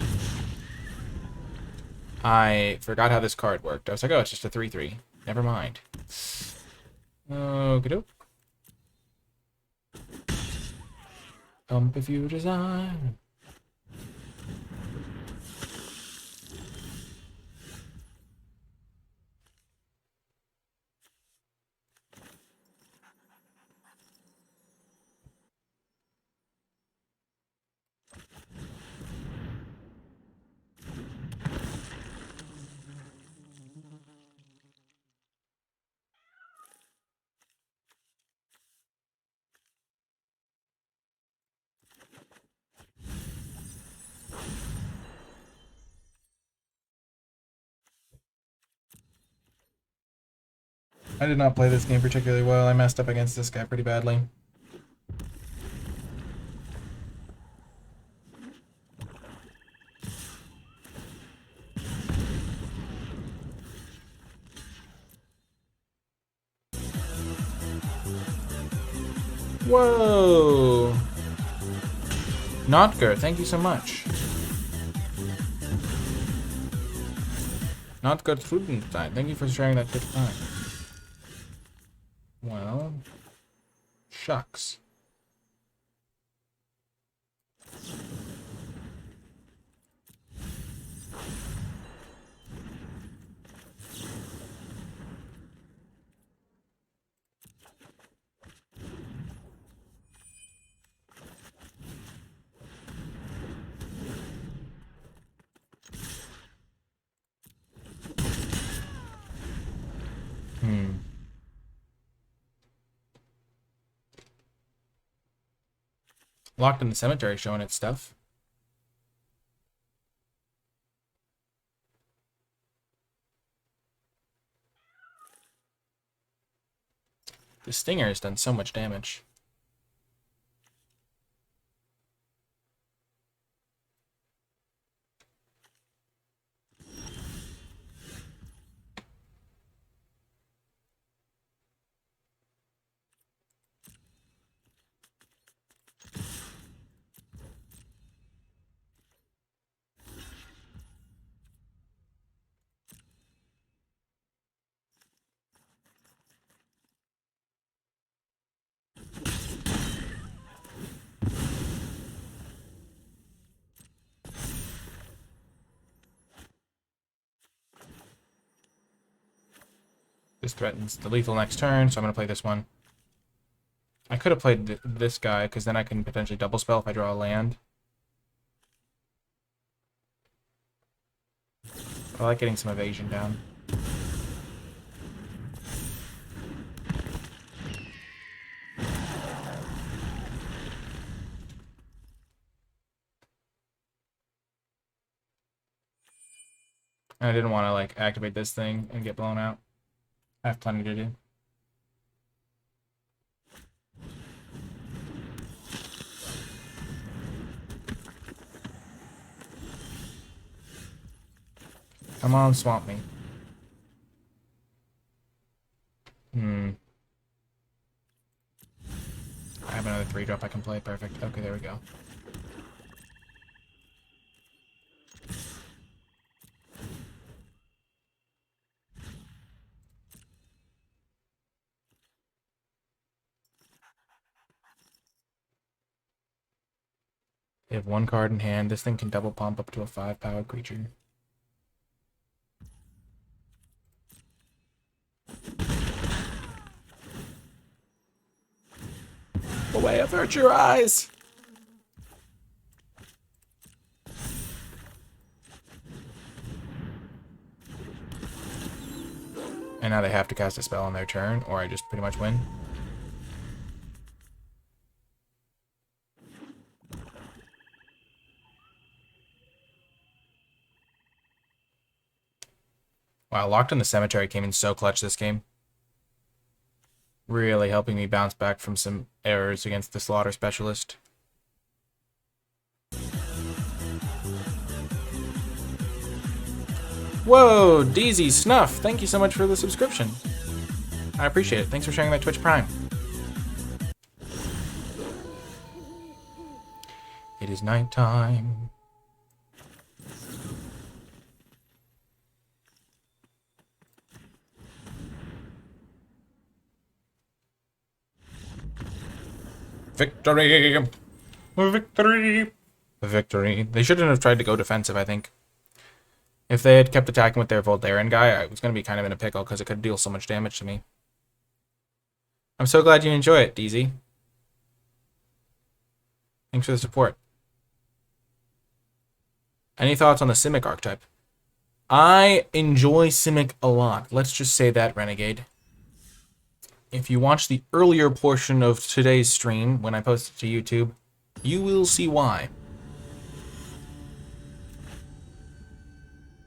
I forgot how this card worked. I was like, oh, it's just a 3/3. Never mind. Okey doke. Pump if you desire. I did not play this game particularly well. I messed up against this guy pretty badly. Whoa! Notger, thank you so much. Notger Trudenstein, thank you for sharing that good time. Well, shucks. Locked in the Cemetery showing its stuff. The Stinger has done so much damage. This threatens the lethal next turn, so I'm going to play this one. I could have played this guy, because then I can potentially double spell if I draw a land. I like getting some evasion down. And I didn't want to like activate this thing and get blown out. I have plenty to do. Come on, swamp me. I have another 3-drop I can play. Perfect. Okay, there we go. They have 1 card in hand. This thing can double pump up to a 5-powered creature. Away, avert your eyes! And now they have to cast a spell on their turn, or I just pretty much win. Wow, Locked in the Cemetery came in so clutch this game. Really helping me bounce back from some errors against the Slaughter Specialist. Whoa, DZ Snuff, thank you so much for the subscription. I appreciate it. Thanks for sharing that Twitch Prime. It is nighttime. Victory! Victory! Victory. They shouldn't have tried to go defensive, I think. If they had kept attacking with their Voldaren guy, I was going to be kind of in a pickle because it could deal so much damage to me. I'm so glad you enjoy it, DZ. Thanks for the support. Any thoughts on the Simic archetype? I enjoy Simic a lot. Let's just say that, Renegade. If you watch the earlier portion of today's stream, when I posted to YouTube, you will see why.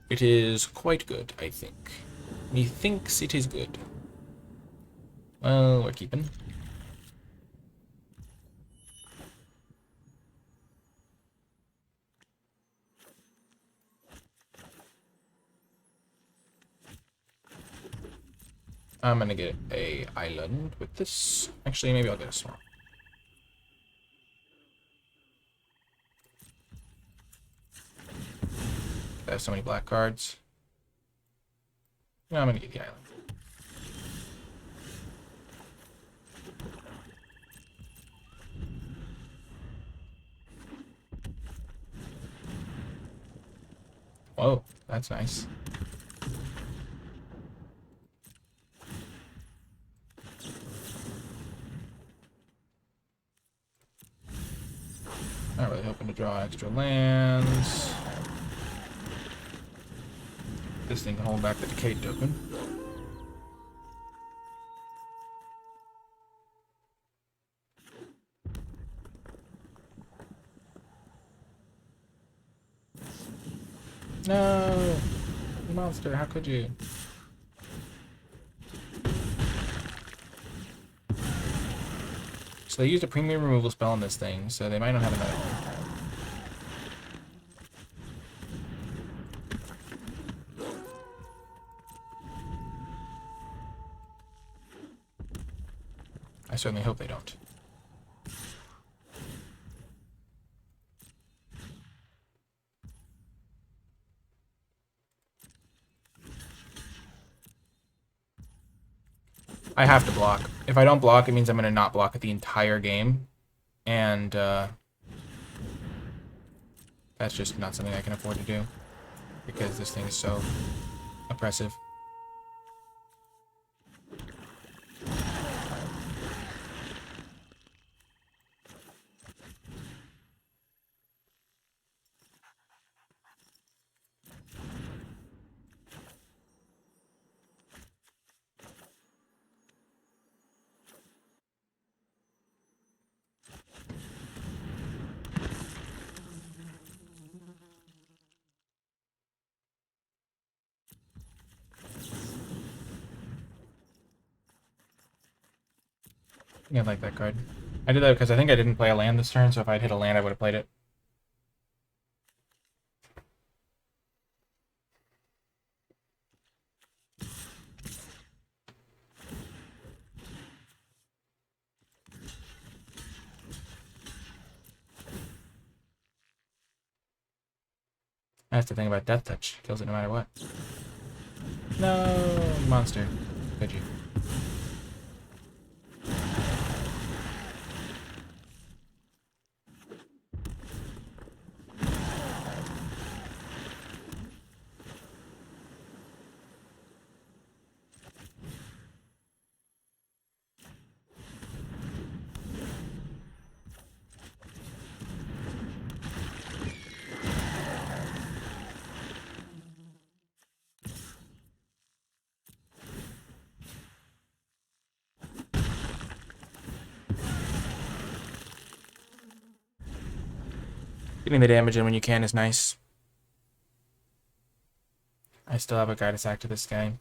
It is quite good, I think. Methinks it is good. Well, we're keeping. I'm gonna get a island with this. Actually, maybe I'll get a swamp. I have so many black cards. No, I'm gonna get the island. Whoa, that's nice. Not really hoping to draw extra lands. This thing can hold back the Decayed token. No! Monster, how could you? So they used a premium removal spell on this thing, so they might not have another one. I certainly hope they don't. I have to block. If I don't block, it means I'm going to not block it the entire game. And that's just not something I can afford to do. Because this thing is so oppressive. I like that card. I did that because I think I didn't play a land this turn, so if I'd hit a land, I would have played it. That's the thing about Death Touch. Kills it no matter what. No, monster. Could you? Getting the damage in when you can is nice. I still have a guide attack to this guy.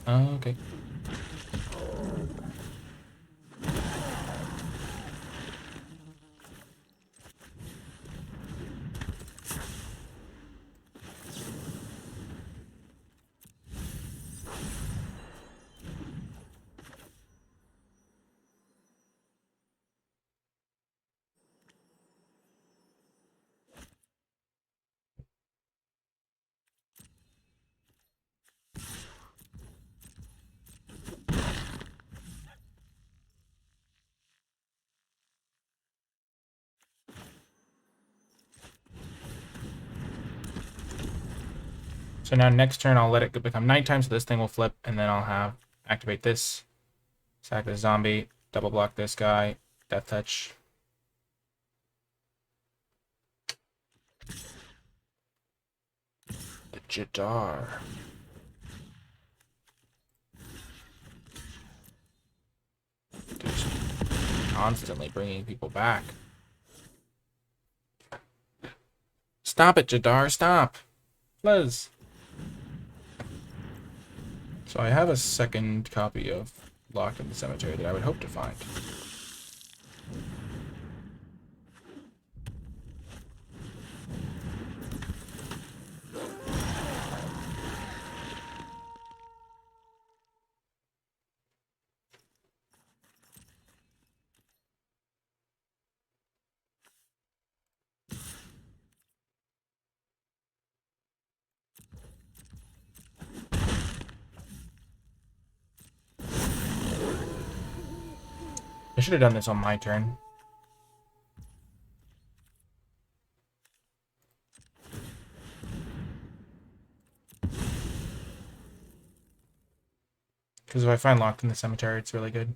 Oh, okay. So now next turn I'll let it become nighttime, so this thing will flip, and then I'll have activate this, sack this zombie, double block this guy, death touch. The Jadar. Just constantly bringing people back. Stop it, Jadar, stop! Please. So I have a second copy of Locked in the Cemetery that I would hope to find. I should have done this on my turn. Because if I find Locked in the Cemetery, it's really good.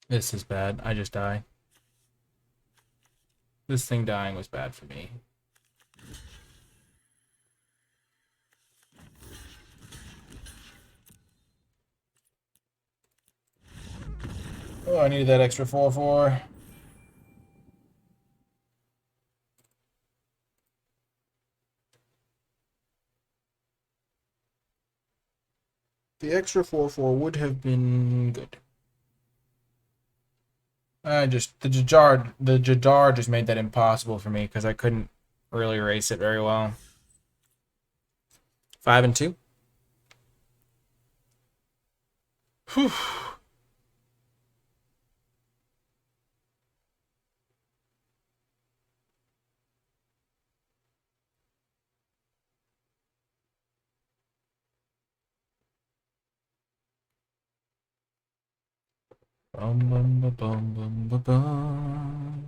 This is bad. I just die. This thing dying was bad for me. Oh, I needed that extra 4/4. The extra 4/4 would have been good. The Jadar just made that impossible for me because I couldn't really erase it very well. 5 and 2. Whew. Bum, bum, ba, bum, bum, ba, bum.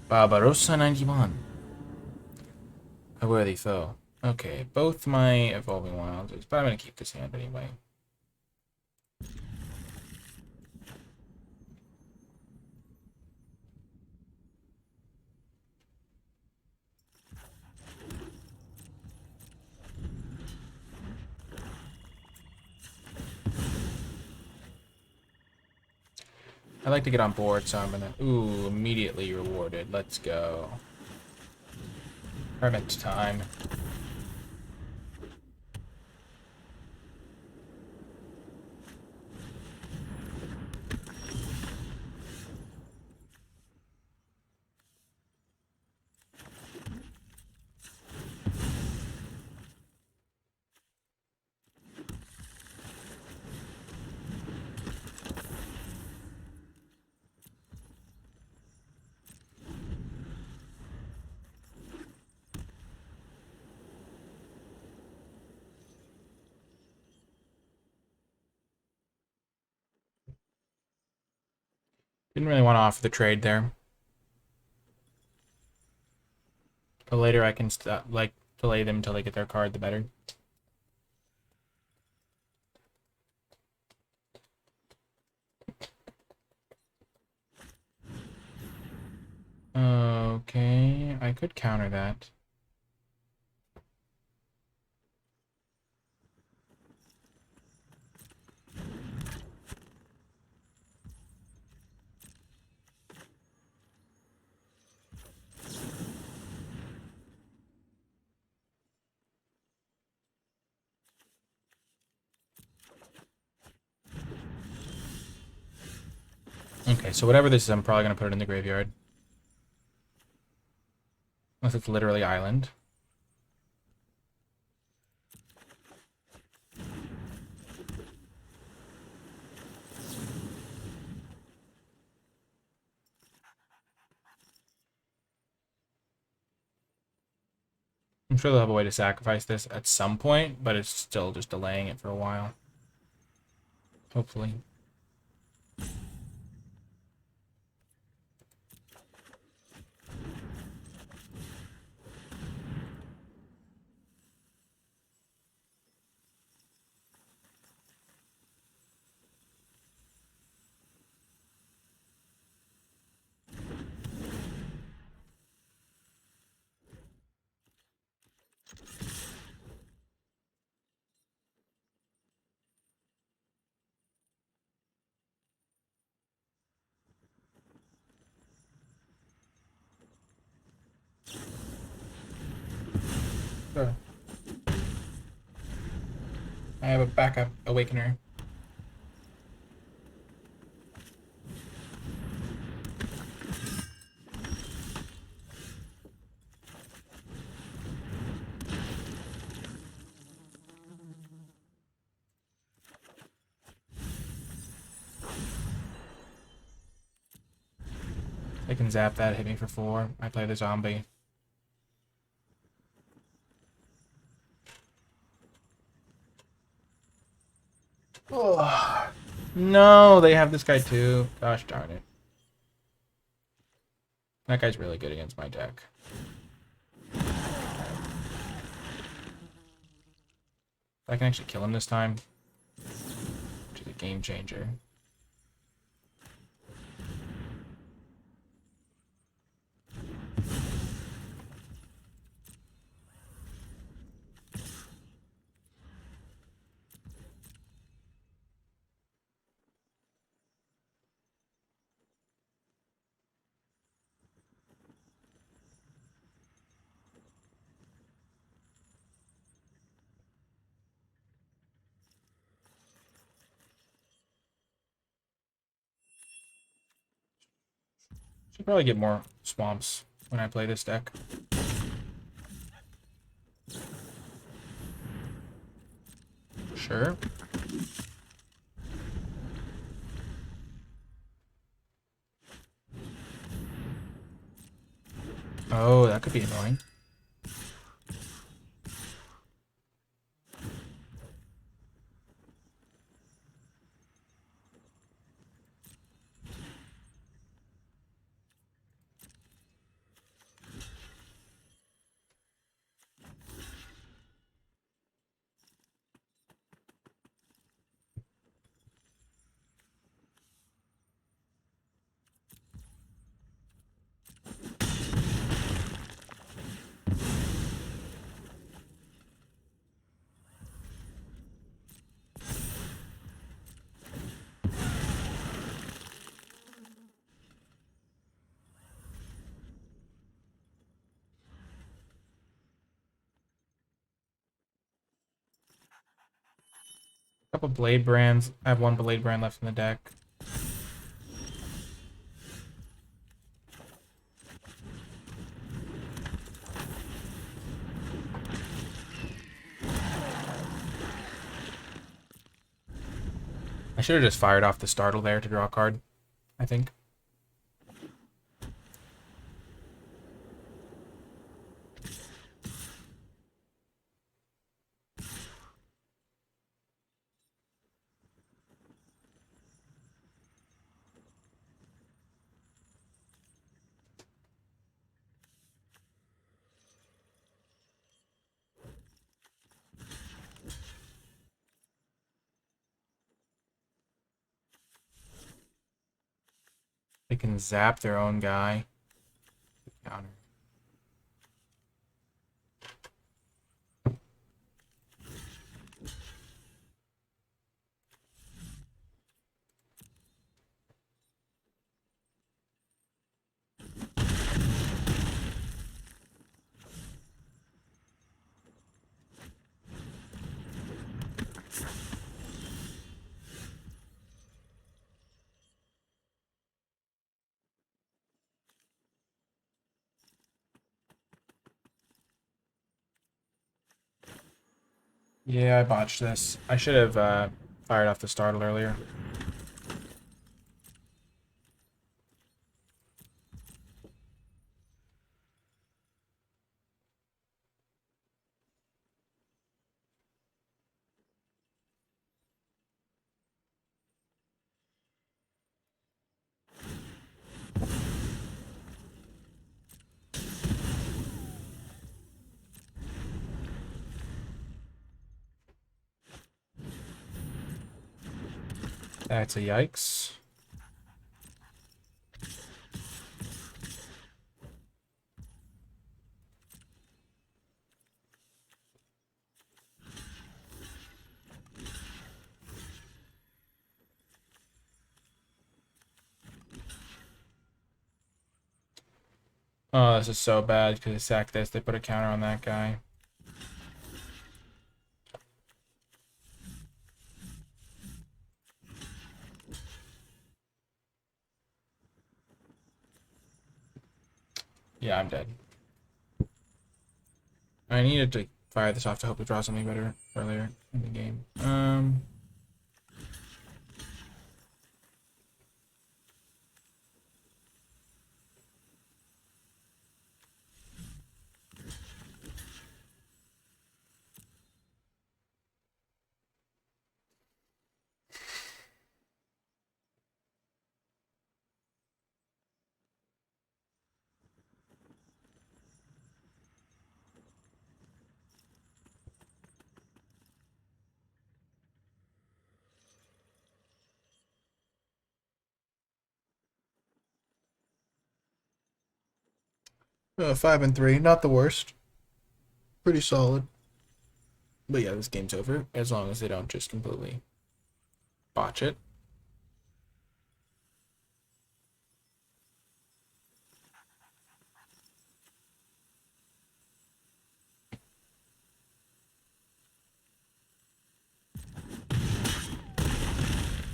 Barbarossa 91. A worthy foe. Okay, both my Evolving Wilds, but I'm going to keep this hand anyway. I like to get on board, so I'm going to... Ooh, immediately rewarded. Let's go. Hermit time. Didn't really want to offer the trade there. The later I can delay them until they get their card, the better. Okay, I could counter that. Okay, so whatever this is, I'm probably going to put it in the graveyard. Unless it's literally island. I'm sure they'll have a way to sacrifice this at some point, but it's still just delaying it for a while. Hopefully. Sure. I have a backup Awakener. I can zap that, hit me for 4. I play the zombie. Oh, no, they have this guy too. Gosh darn it. That guy's really good against my deck. I can actually kill him this time, which is a game changer. Should probably get more swamps when I play this deck. Sure. Oh, that could be annoying. Couple blade brands. I have one blade brand left in the deck. I should have just fired off the startle there to draw a card, I think. They can zap their own guy. Counter. Yeah, I botched this. I should have fired off the startle earlier. That's a yikes. Oh, this is so bad because they sacked this. They put a counter on that guy. Yeah, I'm dead. I needed to fire this off to hope to draw something better earlier in the game. Five and three, not the worst. Pretty solid. But yeah, this game's over as long as they don't just completely botch it.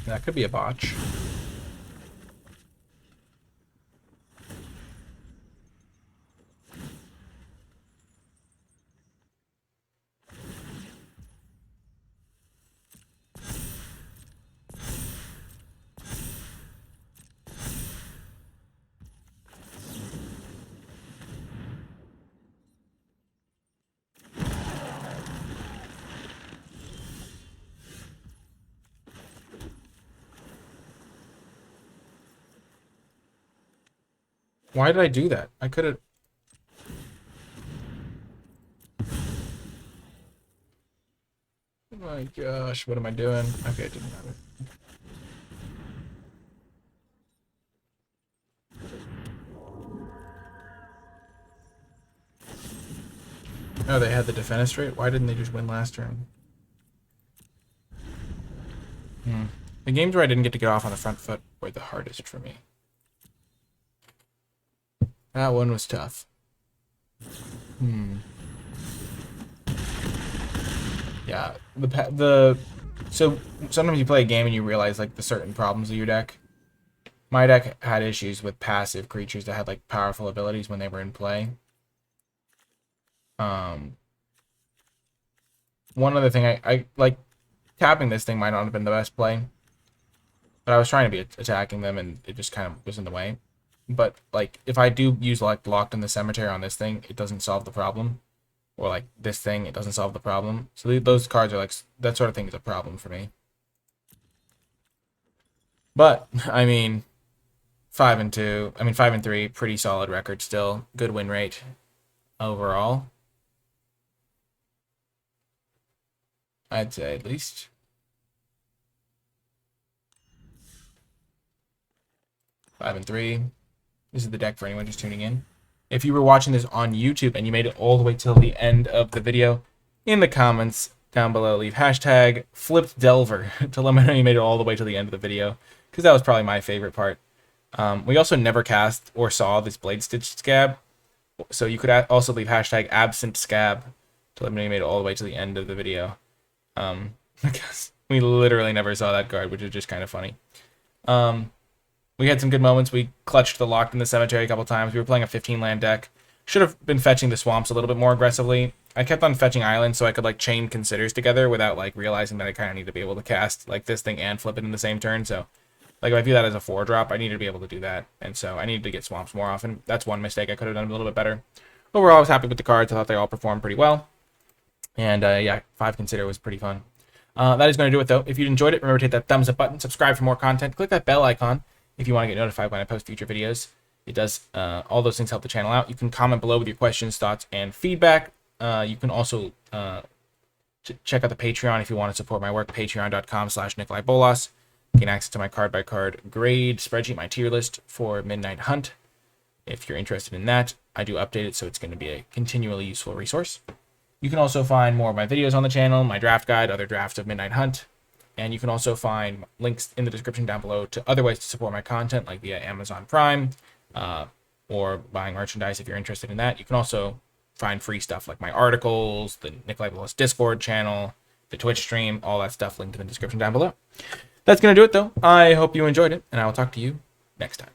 That could be a botch. Why did I do that? I could have... Oh my gosh, what am I doing? Okay, it didn't matter. Oh, they had the defenestrate? Why didn't they just win last turn? The games where I didn't get to get off on the front foot were the hardest for me. That one was tough. Yeah, the So sometimes you play a game and you realize like the certain problems of your deck. My deck had issues with passive creatures that had like powerful abilities when they were in play. One other thing, I like tapping this thing might not have been the best play, but I was trying to be attacking them and it just kind of was in the way. But like if I do use like Locked in the Cemetery on this thing, it doesn't solve the problem. Or like this thing, it doesn't solve the problem. So those cards are like, that sort of thing is a problem for me. But I mean, 5-2. I mean 5-3, pretty solid record still. Good win rate overall. I'd say at least. 5-3. This is the deck for anyone just tuning in. If you were watching this on YouTube and you made it all the way till the end of the video, in the comments down below, leave hashtag flipped delver to let me know you made it all the way to the end of the video, because that was probably my favorite part. We also never cast or saw this Blade Stitch Scab, so you could also leave hashtag absent scab to let me know you made it all the way to the end of the video. Because we literally never saw that card, which is just kind of funny. We had some good moments. We clutched the Locked in the Cemetery a couple times. We were playing a 15-land deck. Should have been fetching the swamps a little bit more aggressively. I kept on fetching islands so I could like chain Considers together without like realizing that I kind of need to be able to cast like this thing and flip it in the same turn. So like if I view that as a 4-drop, I needed to be able to do that. And so I needed to get swamps more often. That's one mistake I could have done a little bit better. Overall, I was happy with the cards. I thought they all performed pretty well. And yeah, 5 Consider was pretty fun. That is going to do it though. If you enjoyed it, remember to hit that thumbs up button, subscribe for more content, click that bell icon if you want to get notified when I post future videos. It does, all those things help the channel out. You can comment below with your questions, thoughts, and feedback. You can also check out the Patreon if you want to support my work, patreon.com/NicolaiBolas. Gain access to my card-by-card grade spreadsheet, my tier list for Midnight Hunt. If you're interested in that, I do update it, so it's going to be a continually useful resource. You can also find more of my videos on the channel, my draft guide, other drafts of Midnight Hunt. And you can also find links in the description down below to other ways to support my content, like via Amazon Prime, or buying merchandise if you're interested in that. You can also find free stuff like my articles, the NicolaiBolas Discord channel, the Twitch stream, all that stuff linked in the description down below. That's going to do it, though. I hope you enjoyed it, and I will talk to you next time.